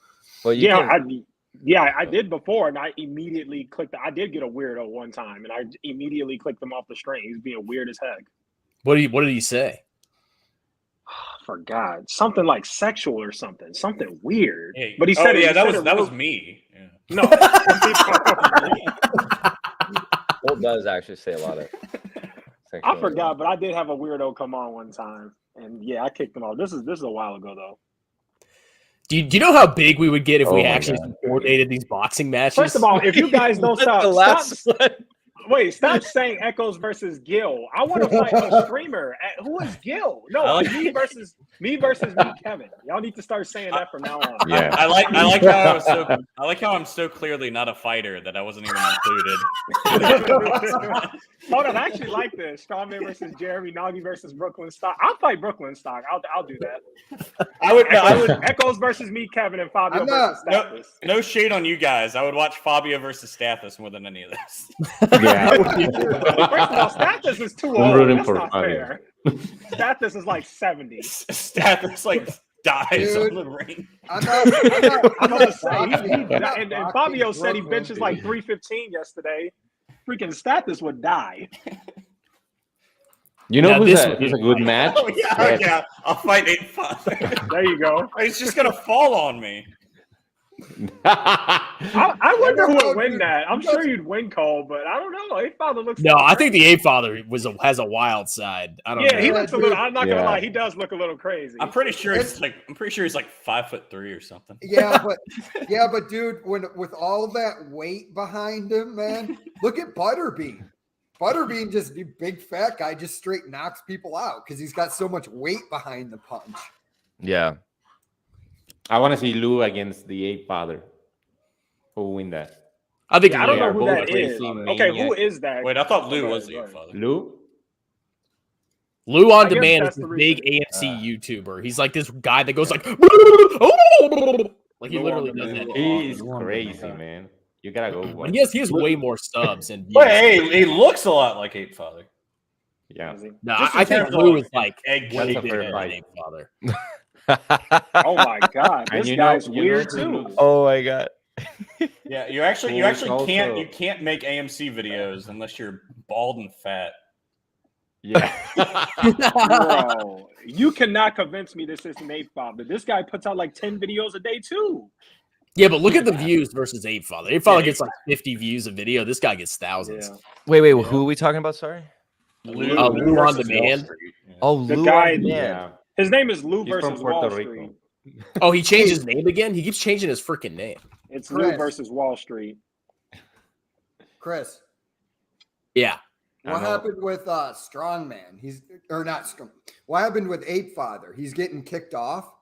Well, I did before, and I immediately clicked. I did get a weirdo one time, and I immediately clicked him off the string. He's being weird as heck. What did he say? I forgot something like sexual or something weird. Yeah, but he said, that was me. Yeah. No. Paul does actually say a lot of. I forgot, but I did have a weirdo come on one time, and yeah, I kicked him off. This is a while ago though. Do you know how big we would get if we my actually God. coordinated these boxing matches? First of all, if you guys don't stop, Wait, stop saying Echoes versus Gil. I want to fight a streamer. Who is Gil? No, me versus me, Kevin. Y'all need to start saying that from now on. Yeah. I like how I'm so clearly not a fighter that I wasn't even included. Hold on, I actually like this. Strawman versus Jeremy, Nagi versus Brooklyn Stock. I'll fight Brooklyn Stock. I'll do that. I would Echoes versus me, Kevin, and Fabio versus Stathis. no shade on you guys. I would watch Fabio versus Stathis more than any of this. Yeah. First of all, Stathis is too I'm old. rooting That's for not Fabio. fair. Stathis is like 70. Stathis like dies Dude. on the ring. I'm not saying, saying. and Fabio said he benches like 315 yesterday. Freaking Stathis would die. You know Now, who's this a, would who's be a good funny. match? Oh yeah. I'll fight 8-5. There you go. He's just gonna fall on me. I wonder who would win that. I'm sure you'd win, Cole, but I don't know. His father looks. No, I think the Ape Father has a wild side. I don't know. He looks a little. I'm not gonna Yeah. lie. He does look a little crazy. I'm pretty sure he's like 5'3" or something. Yeah, but dude, with all that weight behind him, man, look at Butterbean. Butterbean, just a big fat guy, just straight knocks people out because he's got so much weight behind the punch. Yeah. I want to see Lou against the Ape Father. Who will win that? I think I don't Lou- know who both that is. racing Okay, who maniacs. is that? Wait, I thought Lou Okay, was the go ahead. father. Lou? Lou on I guess Demand is that's a the big reason. AMC YouTuber. He's like this guy that goes like, like he Lou literally on does Demand. that. He's crazy, man. You gotta go But watch. he has way more subs and views. Wait, hey, he looks a lot like Ape Father. Yeah. No, Just in I think terms of, Lou like, is like egg way That's a bigger fair than fight. Ape Father. Oh my god, And this you know- guy's you know weird who too. looks- Oh my god. Yeah, you actually Also- can't make AMC videos unless you're bald and fat. Yeah. Bro, you cannot convince me this isn't Ape Father. This guy puts out like 10 videos a day too. Yeah, but look at the views versus Ape Father. Ape Father Yeah, gets like 50 views a video. This guy gets thousands. Wait, who are we talking about? Sorry. Lou Lou on versus Demand. Wall Street. Yeah. Oh, The Lou guy- on Demand. Yeah. His name is Lou He's from versus Wall Puerto Street. Rico. Oh, he changed his name again? He keeps changing his freaking name. It's Chris. Lou versus Wall Street. Chris, Yeah. I what know. happened with Strongman? He's or not Strong. What happened with Ape Father? He's getting kicked off.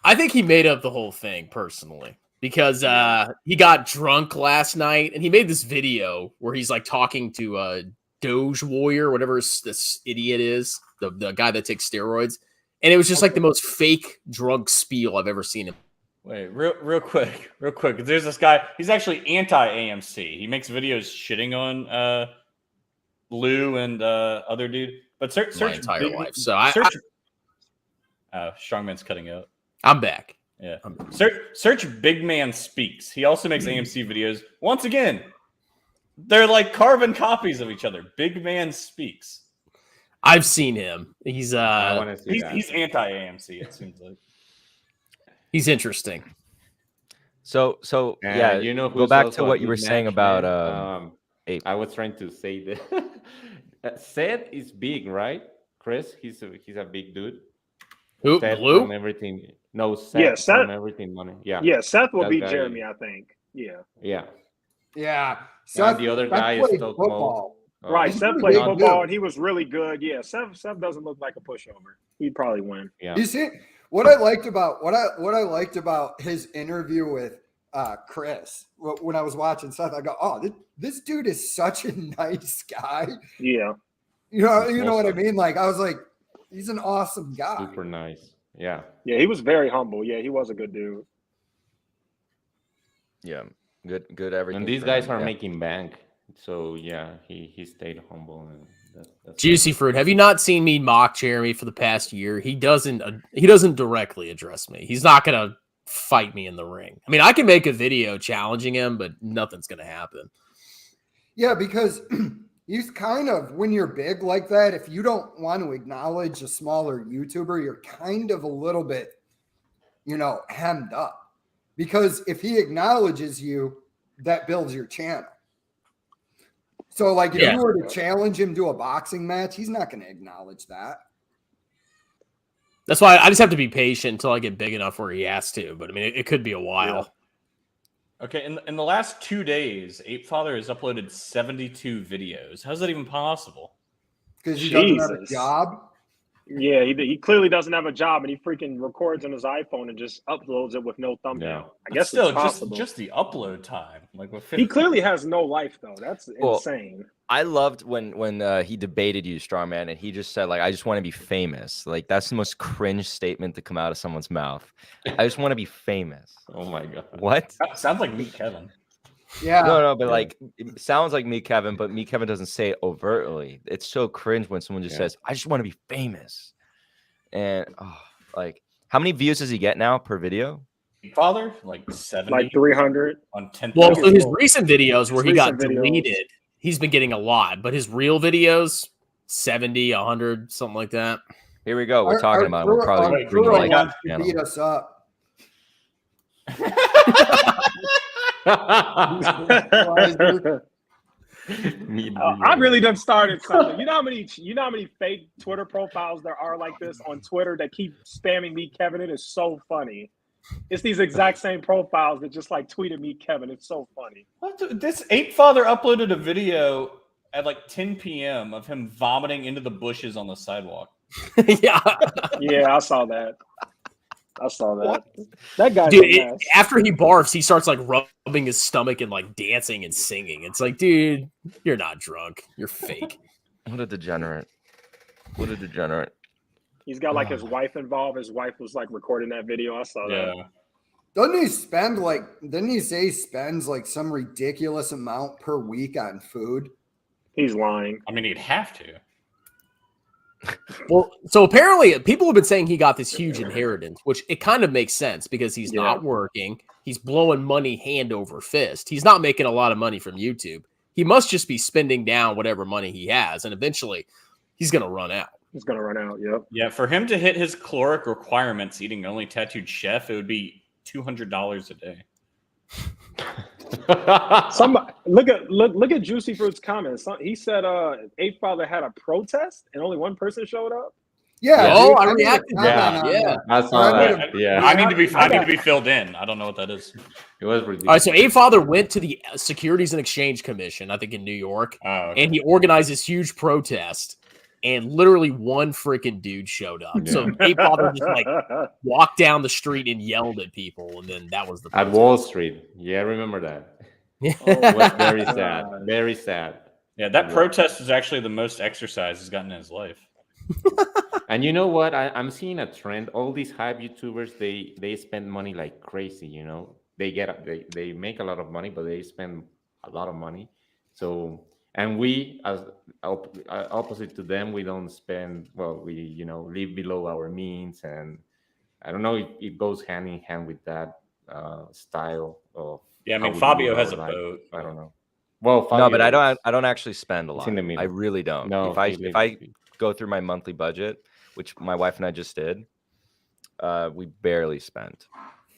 I think he made up the whole thing personally because he got drunk last night and he made this video where he's like talking to Doge Warrior, whatever this idiot is, the guy that takes steroids. And it was just like the most fake drug spiel I've ever seen him. Wait, real quick. There's this guy. He's actually anti-AMC. He makes videos shitting on Lou and other dude. But search My entire life. So search. Strongman's cutting out. I'm back. Yeah. Search Big Man Speaks. He also makes AMC videos. Once again, they're like carbon copies of each other. Big Man Speaks. I've seen him. He's I want to see that. He's anti-AMC. It seems like. he's interesting. So And yeah, you know go who's back also to a what you good were saying match, about man? Ape. I was trying to say that Seth is big, right? Chris, he's a big dude. Who? Seth Blue? from everything. No, Seth, Yeah, Seth- from everything money. Yeah, Yeah, Seth will That beat guy- Jeremy, I think. Yeah. yeah. Yeah. And the other guy is played Stock football. Right. he's Seth pretty played good, football too. and he was really good. Yeah, Seth doesn't look like a pushover. He'd probably win. Yeah. You see what I liked about his interview with Chris when I was watching Seth. I go, oh, this dude is such a nice guy. Yeah. You know what I Awesome. mean? Like I was like, he's an awesome guy. Super nice. Yeah. Yeah, he was very humble. Yeah, he was a good dude. Yeah, good everything. And these for guys him, are yeah. making bank. So yeah, he stayed humble and that's Juicy Fruit. Have you not seen me mock Jeremy for the past year? He doesn't directly address me. He's not gonna fight me in the ring. I mean, I can make a video challenging him, but nothing's gonna happen. Yeah, because he's kind of, when you're big like that, if you don't want to acknowledge a smaller YouTuber, you're kind of a little bit, hemmed up. Because if he acknowledges you, that builds your channel. So, like, if you were to challenge him to a boxing match, he's not going to acknowledge that. That's why I just have to be patient until I get big enough where he has to. But I mean, it could be a while. Okay, in the last 2 days, Ape Father has uploaded 72 videos. How's that even possible? Because he doesn't have a Jesus. job. Yeah, he clearly doesn't have a job, and he freaking records on his iPhone and just uploads it with no thumbnail. Yeah. I guess Still, it's possible. just the upload time. Like with He clearly has no life though. That's Well, insane. I loved when he debated you, Strongman, and he just said, like, I just want to be famous. Like, that's the most cringe statement to come out of someone's mouth. I just want to be famous. Oh my god. What? That sounds like Meet Kevin. Yeah. No, but like, it sounds like me, Kevin, but me, Kevin doesn't say it overtly. It's so cringe when someone just says, I just want to be famous. And like, how many views does he get now per video? Ape Father, like 70, Like 300. on 10. Well, so his recent videos where His he got recent videos. deleted, he's been getting a lot, but his real videos, 70, 100, something like that. Here we go. We're talking about it. We'll probably bring Brewer like wants that to beat channel. us up. I really done started something. You know how many fake Twitter profiles there are like this on Twitter that keep spamming Meet Kevin? It is so funny. It's these exact same profiles that just like tweeted Meet Kevin. It's so funny. What this Ape Father uploaded a video at like 10 p.m. of him vomiting into the bushes on the sidewalk. Yeah. Yeah, I saw that. That guy's Dude, a mess. after he barfs, he starts like rubbing his stomach and like dancing and singing. It's like, dude, you're not drunk. You're fake. What a degenerate. What a degenerate. He's got like his wife involved. His wife was like recording that video. I saw that. Yeah. Doesn't he spend like, didn't he say he spends like some ridiculous amount per week on food? He's lying. I mean, he'd have to. Well, so apparently people have been saying he got this huge inheritance, which it kind of makes sense because he's not working. He's blowing money hand over fist. He's not making a lot of money from YouTube. He must just be spending down whatever money he has, and eventually he's going to run out. He's gonna run out. Yep. Yeah, for him to hit his caloric requirements eating only tattooed chef, it would be $200 a day. Look at Juicy Fruit's comments. He said Ape Father had a protest and only one person showed up. Yeah. Oh, dude, I made a reacted to comment that. on Yeah. that. I saw that. Yeah. I need to be filled in. I don't know what that is. It was ridiculous. All right, so Ape Father went to the Securities and Exchange Commission, I think in New York, Oh, okay. and he organized this huge protest, and literally one freaking dude showed up. So Ape Father just like walked down the street and yelled at people, and then that was the At protest. Wall Street. Yeah, I remember that. It was very sad. Very sad. Yeah, that protest is actually the most exercise he's gotten in his life. And you know what? I'm seeing a trend. All these hype YouTubers, they spend money like crazy. You know, they make a lot of money, but they spend a lot of money. So, and we, as opposite to them, we don't spend. Well, we live below our means, and I don't know if it goes hand in hand with that style of. Yeah, I mean, how we Fabio live has our a life. boat. I don't know. Well, No, Fabio but is- I don't actually spend a It's lot. in the middle. I really don't. No, if I go through my monthly budget, which my wife and I just did, we barely spent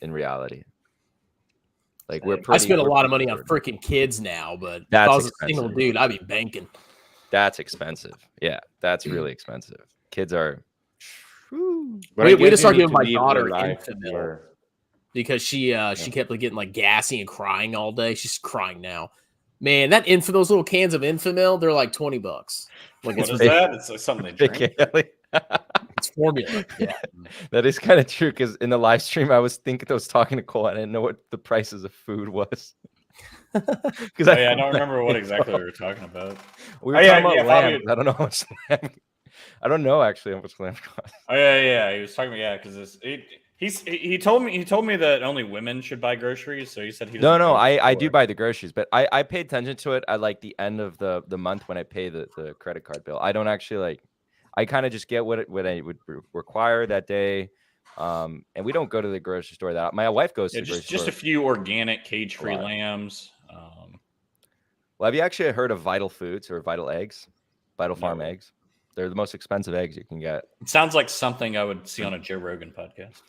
in reality. Like we're pretty. I spend a we're lot of pretty money on good. freaking kids now, but if That's I was a single expensive. dude, I'd be banking. That's expensive. Yeah, that's really expensive. Kids are. Whew. But We I had to guess you start need giving to my live daughter your life Infamil. where- Because she kept like, getting like gassy and crying all day. She's crying now. Man, that those little cans of Infamil, they're like $20. Like What it's is that? It's like something they drink. it's formula. Yeah. That is kind of true because in the live stream, I was talking to Cole. I didn't know what the prices of food was. Because Oh, yeah, I don't remember what exactly we were talking about. We were Oh, yeah, talking about yeah, lamb. Fabio- I don't know how much lamb. I don't know actually how much lamb costs. Oh yeah, he was talking about because he told me that only women should buy groceries. So he said he doesn't No, go to the I do store. buy the groceries, but I pay attention to it at like the end of the month when I pay the credit card bill. I don't actually like. I kind of just get what I would require that day, and we don't go to the grocery store. That my wife goes to Yeah, the grocery just store. a few organic cage-free lot. lambs. Well, have you actually heard of Vital Foods or Vital Eggs? Vital Farm No. eggs. They're the most expensive eggs you can get. It sounds like something I would see on a Joe Rogan podcast.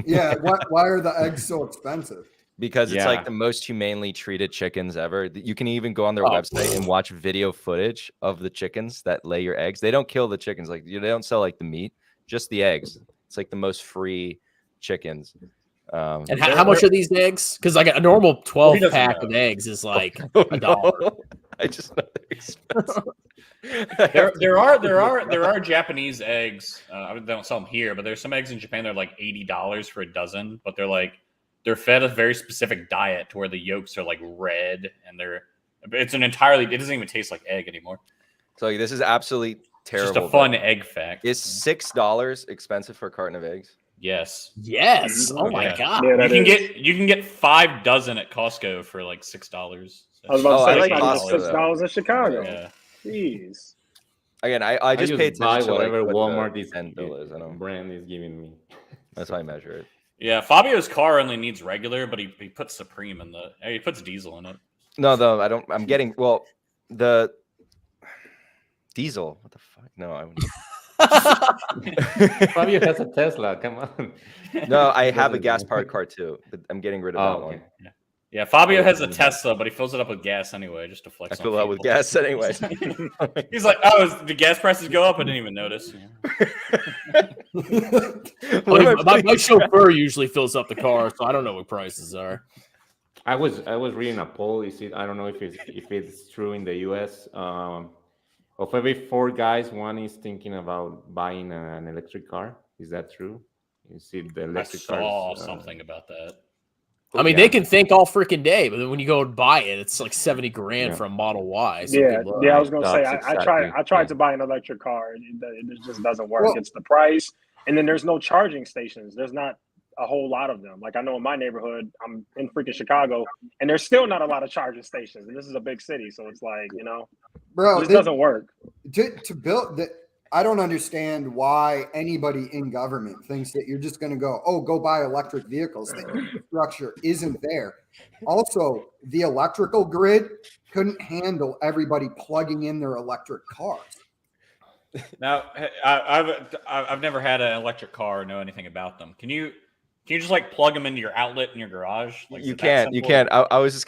Yeah. Why are the eggs so expensive? Because it's Yeah. like the most humanely treated chickens ever. You can even go on their Oh. website and watch video footage of the chickens that lay your eggs. They don't kill the chickens. Like they don't sell like the meat, just the eggs. It's like the most free chickens. And how much are these eggs? Because like a normal 12 doesn't pack know? of eggs is like Oh, $1. I just know they're expensive. There are Japanese eggs. They don't sell them here, but there's some eggs in Japan that are like $80 for a dozen. But they're fed a very specific diet to where the yolks are like red, and it doesn't even taste like egg anymore. So this is absolutely terrible. Just a fun egg fact. Is $6 expensive for a carton of eggs? Yes. Yes. Oh my god. Yeah, You can get 5 dozen at Costco for like $6. I was about to say, I like it's Costco, probably $6 in Chicago. Yeah. Jeez. Again, I just paid buy attention to whatever what Walmart the is end bill is. I don't. brand is giving me. That's how I measure it. Yeah, Fabio's car only needs regular, but he puts Supreme he puts diesel in it. No, though I don't. I'm getting the diesel. What the fuck? No, Fabio has a Tesla. Come on. no. I have a gas-powered car too, but I'm getting rid of that one. Yeah, Fabio has a Tesla, but he fills it up with gas anyway, just to flex. I fill it up with gas anyway. He's like, "Oh, the gas prices go up? I didn't even notice." My chauffeur usually fills up the car, so I don't know what prices are. I was reading a poll. I don't know if it's true in the U.S. Of every 4 guys, 1 is thinking about buying an electric car. Is that true? You see the electric I saw cars, something about that. I mean, they can think all freaking day, but then when you go and buy it, it's like $70 grand for a Model Y. So Yeah, good luck. I was gonna say That's I tried to buy an electric car. It just doesn't work. It's the price, and then there's no charging stations. There's not a whole lot of them. Like I know in my neighborhood, I'm in freaking Chicago, and there's still not a lot of charging stations. And this is a big city, so it's like Bro, it doesn't work. To build that. I don't understand why anybody in government thinks that you're just going to go buy electric vehicles. The infrastructure isn't there. Also, the electrical grid couldn't handle everybody plugging in their electric cars. Now, I've never had an electric car or know anything about them. Can you just like plug them into your outlet in your garage? Like, You can't. I was just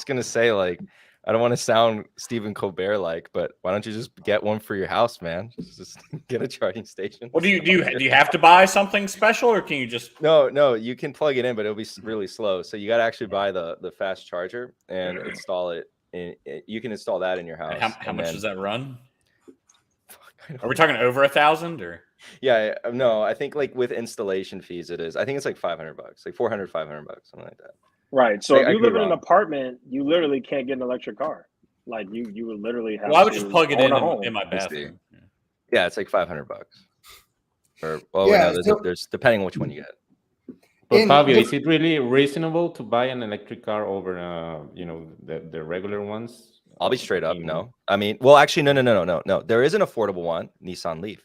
gonna say, like, I don't want to sound Stephen Colbert like, but why don't you just get one for your house, man? Just get a charging station. Well, do you have to buy something special, or can you just? No, you can plug it in, but it'll be really slow. So you got to actually buy the fast charger and install it. You can install that in your house. How much does that run? Are we talking over 1,000 or? Yeah, no, I think like with installation fees, it is. I think it's like $500, like $400, $500, something like that. Right. So if I you could live be in an wrong. apartment, you literally can't get an electric car. Like you would literally have. Well, I would just plug it own a home. in my bathroom. Yeah, it's like $500. Or there's depending on which one you get. But Fabio, is it really reasonable to buy an electric car over the regular ones? I'll be straight up. No, I mean, well, actually, no. There is an affordable one, Nissan Leaf.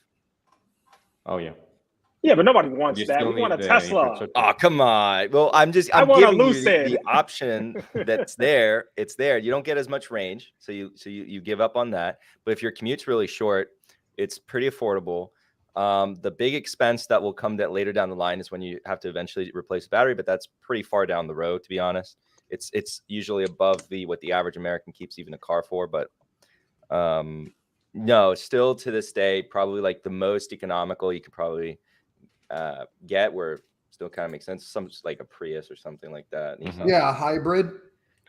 Oh yeah. Yeah, but nobody wants You that. still We want a need the Tesla. infrastructure. Oh, come on. Well, I'm want a giving you Lucid. the option that's there. It's there. You don't get as much range, so you give up on that. But if your commute's really short, it's pretty affordable. The big expense that will come later down the line is when you have to eventually replace the battery, but that's pretty far down the road, to be honest. It's usually above what the average American keeps even a car for, but no, still to this day, probably like the most economical you could probably get, where still kind of makes sense. Some like a Prius or something like that. Yeah, hybrid.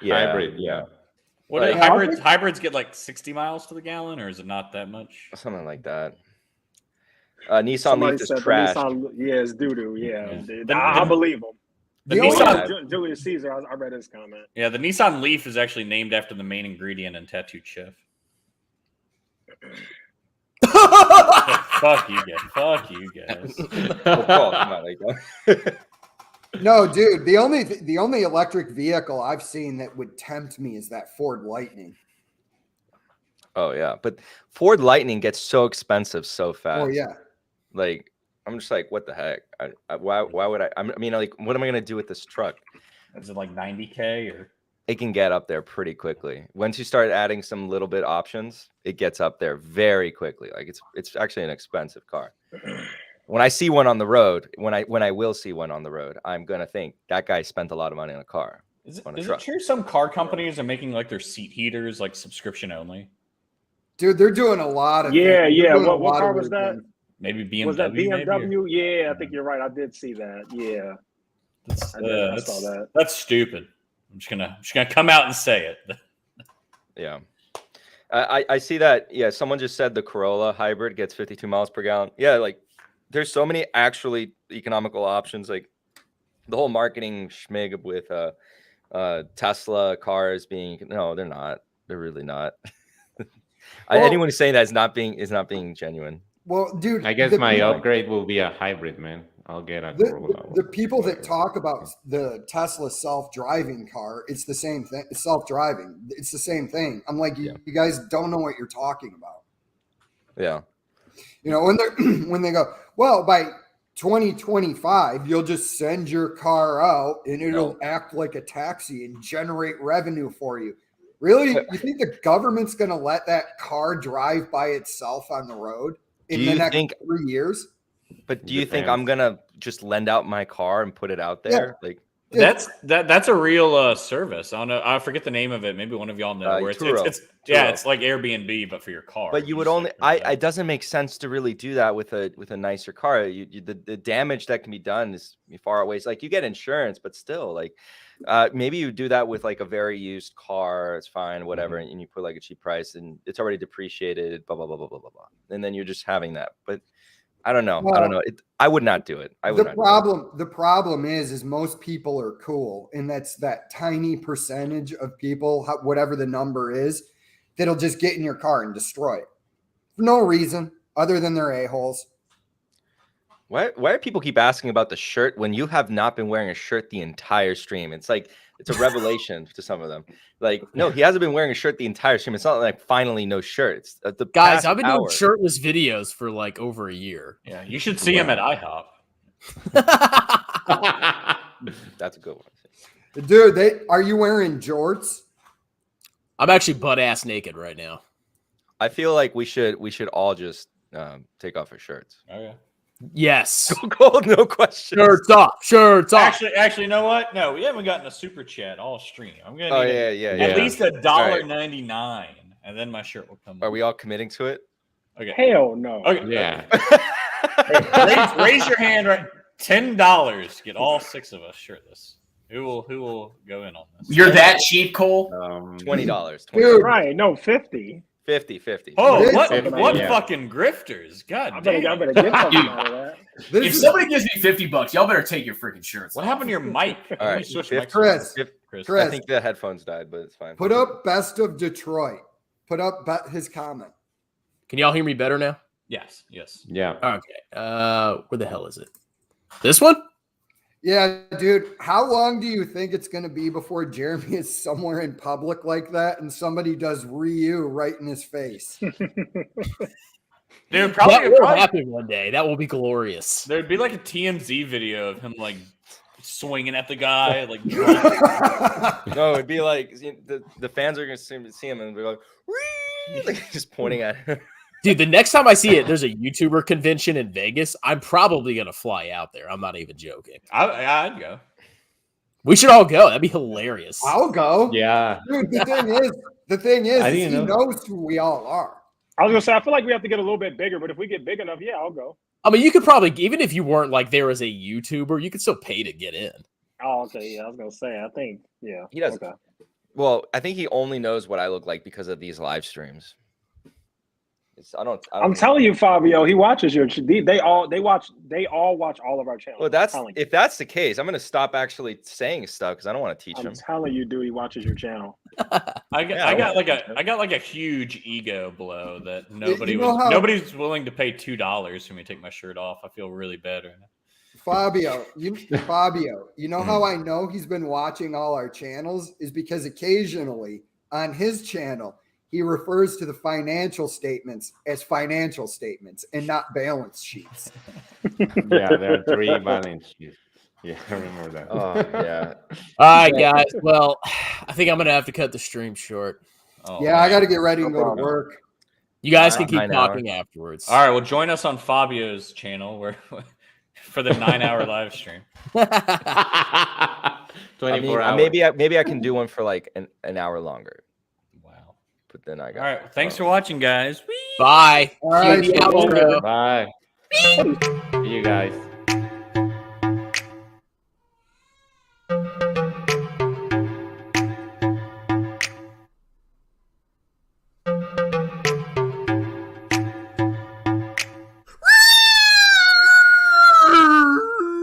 Yeah, Hybrid, yeah. What Like, hybrids get like 60 miles to the gallon, or is it not that much? something like that. Nissan Somebody Leaf is said the trashed. Nissan, it's doo-doo. Yeah. Yeah. I believe him. The The only- Nissan, Julius Caesar, I read his comment. yeah, the Nissan Leaf is actually named after the main ingredient in tattooed chef. Fuck you guys. Fuck you guys. Oh, Paul, come on, like, No, dude, the only electric vehicle I've seen that would tempt me is that Ford Lightning. oh yeah, but Ford Lightning gets so expensive so fast. Oh yeah. Like, I'm just like, what the heck? Why would I mean, like, what am I gonna do with this truck? Is it like 90K or? It can get up there pretty quickly. Once you start adding some little bit options, it gets up there very quickly. Like, it's actually an expensive car. When I see one on the road, when I will see one on the road, I'm gonna think that guy spent a lot of money on a car. Is it truck. true some car companies are making like their seat heaters like subscription only? Dude, they're doing a lot of Yeah, things. yeah. They're doing a What lot car of was weird that? things. Maybe BMW. Was that maybe, or- BMW? Yeah, I think you're right. I did see that. Yeah. I saw that. That's stupid. I'm just gonna come out and say it. Yeah. I see that. Yeah, someone just said the Corolla hybrid gets 52 miles per gallon. Yeah, like there's so many actually economical options. Like the whole marketing schmig with Tesla cars being no, they're not. They're really not. Anyone who's saying that is not being genuine. Well, dude, I guess my upgrade will be a hybrid, man. I'll get a Corolla. The people that talk about the Tesla self-driving car, it's the same thing. Self-driving, it's the same thing. I'm like, you guys don't know what you're talking about. Yeah. You know, when they go, well, by 2025, you'll just send your car out and it'll act like a taxi and generate revenue for you. Really? You think the government's going to let that car drive by itself on the road in the next 3 years? But do you think I'm gonna just lend out my car and put it out there? Yeah. Like that's a real service. I don't know. I forget the name of it. Maybe one of y'all know. Where it's like Airbnb but for your car. But you would only. It doesn't make sense to really do that with a nicer car. The damage that can be done is far outweighs. Like you get insurance, but still, like maybe you do that with like a very used car. It's fine, whatever, and you put like a cheap price and it's already depreciated. Blah blah blah blah blah blah blah. And then you're just having that, but. I don't know. I don't know. I would not do it. The problem is most people are cool, and that's that tiny percentage of people, whatever the number is, that'll just get in your car and destroy it for no reason other than they're a-holes. Why do people keep asking about the shirt when you have not been wearing a shirt the entire stream? It's like it's a revelation to some of them. Like, no, he hasn't been wearing a shirt the entire stream. It's not like finally no shirt. It's the guys. I've been doing shirtless videos for like over a year. Yeah, you should see him at IHOP. That's a good one, dude. Are you wearing jorts? I'm actually butt ass naked right now. I feel like we should all just take off our shirts. Oh yeah. Yes. Gold, no question. Shirts off. Shirts off. Actually, you know what? No, we haven't gotten a super chat all stream. I'm gonna need at least $1.99, and then my shirt will come. Are we all committing to it? Okay. Hell no. Okay. Yeah. raise your hand. Right. $10. Get all 6 of us shirtless. Who will go in on this? You're that cheap, Cole. $20. Dude. Right? No, 50. 50. Oh, Dude, what fucking grifters? God damn. I better get something out of that. If somebody gives me $50, y'all better take your freaking shirts. What happened to your mic? All right, Chris. I think the headphones died, but it's fine. Put up best of Detroit. Put up his comment. Can y'all hear me better now? Yes. Yeah. Okay. Where the hell is it? This one? Yeah, dude. How long do you think it's going to be before Jeremy is somewhere in public like that and somebody does REUU right in his face? Dude, probably will happen one day. That will be glorious. There'd be like a TMZ video of him like swinging at the guy, like. No, it'd be like the fans are going to see him and be like just pointing at him. Dude, the next time I see it, there's a YouTuber convention in Vegas. I'm probably going to fly out there. I'm not even joking. I'd go. We should all go. That'd be hilarious. I'll go. Yeah. Dude, the thing is he knows who we all are. I was going to say, I feel like we have to get a little bit bigger, but if we get big enough, yeah, I'll go. I mean, you could probably, even if you weren't like there as a YouTuber, you could still pay to get in. Oh, okay. Yeah, I was going to say, I think, yeah. He doesn't. Okay. Well, I think he only knows what I look like because of these live streams. I'm telling you, Fabio, he watches your. They all watch all of our channels. Well, if that's the case, I'm gonna stop actually saying stuff because I don't want to teach him. I'm telling you, dude, he watches your channel. I got like a huge ego blow that nobody's willing to pay $2 for me to take my shirt off. I feel really bad right now. Fabio, you know how I know he's been watching all our channels is because occasionally on his channel he refers to the financial statements as financial statements and not balance sheets. Yeah, there are 3 balance sheets. Yeah, I remember that. Oh, yeah. All right, guys. Well, I think I'm going to have to cut the stream short. Oh, yeah, I got to get ready and go to work. You guys can keep talking afterwards. All right, well, join us on Fabio's channel where for the 9-hour live stream. 24 hours. Maybe I can do one for like an hour longer. But then I got. All right. Thanks for watching, guys. Bye. All right. Bye. Bye. See you guys.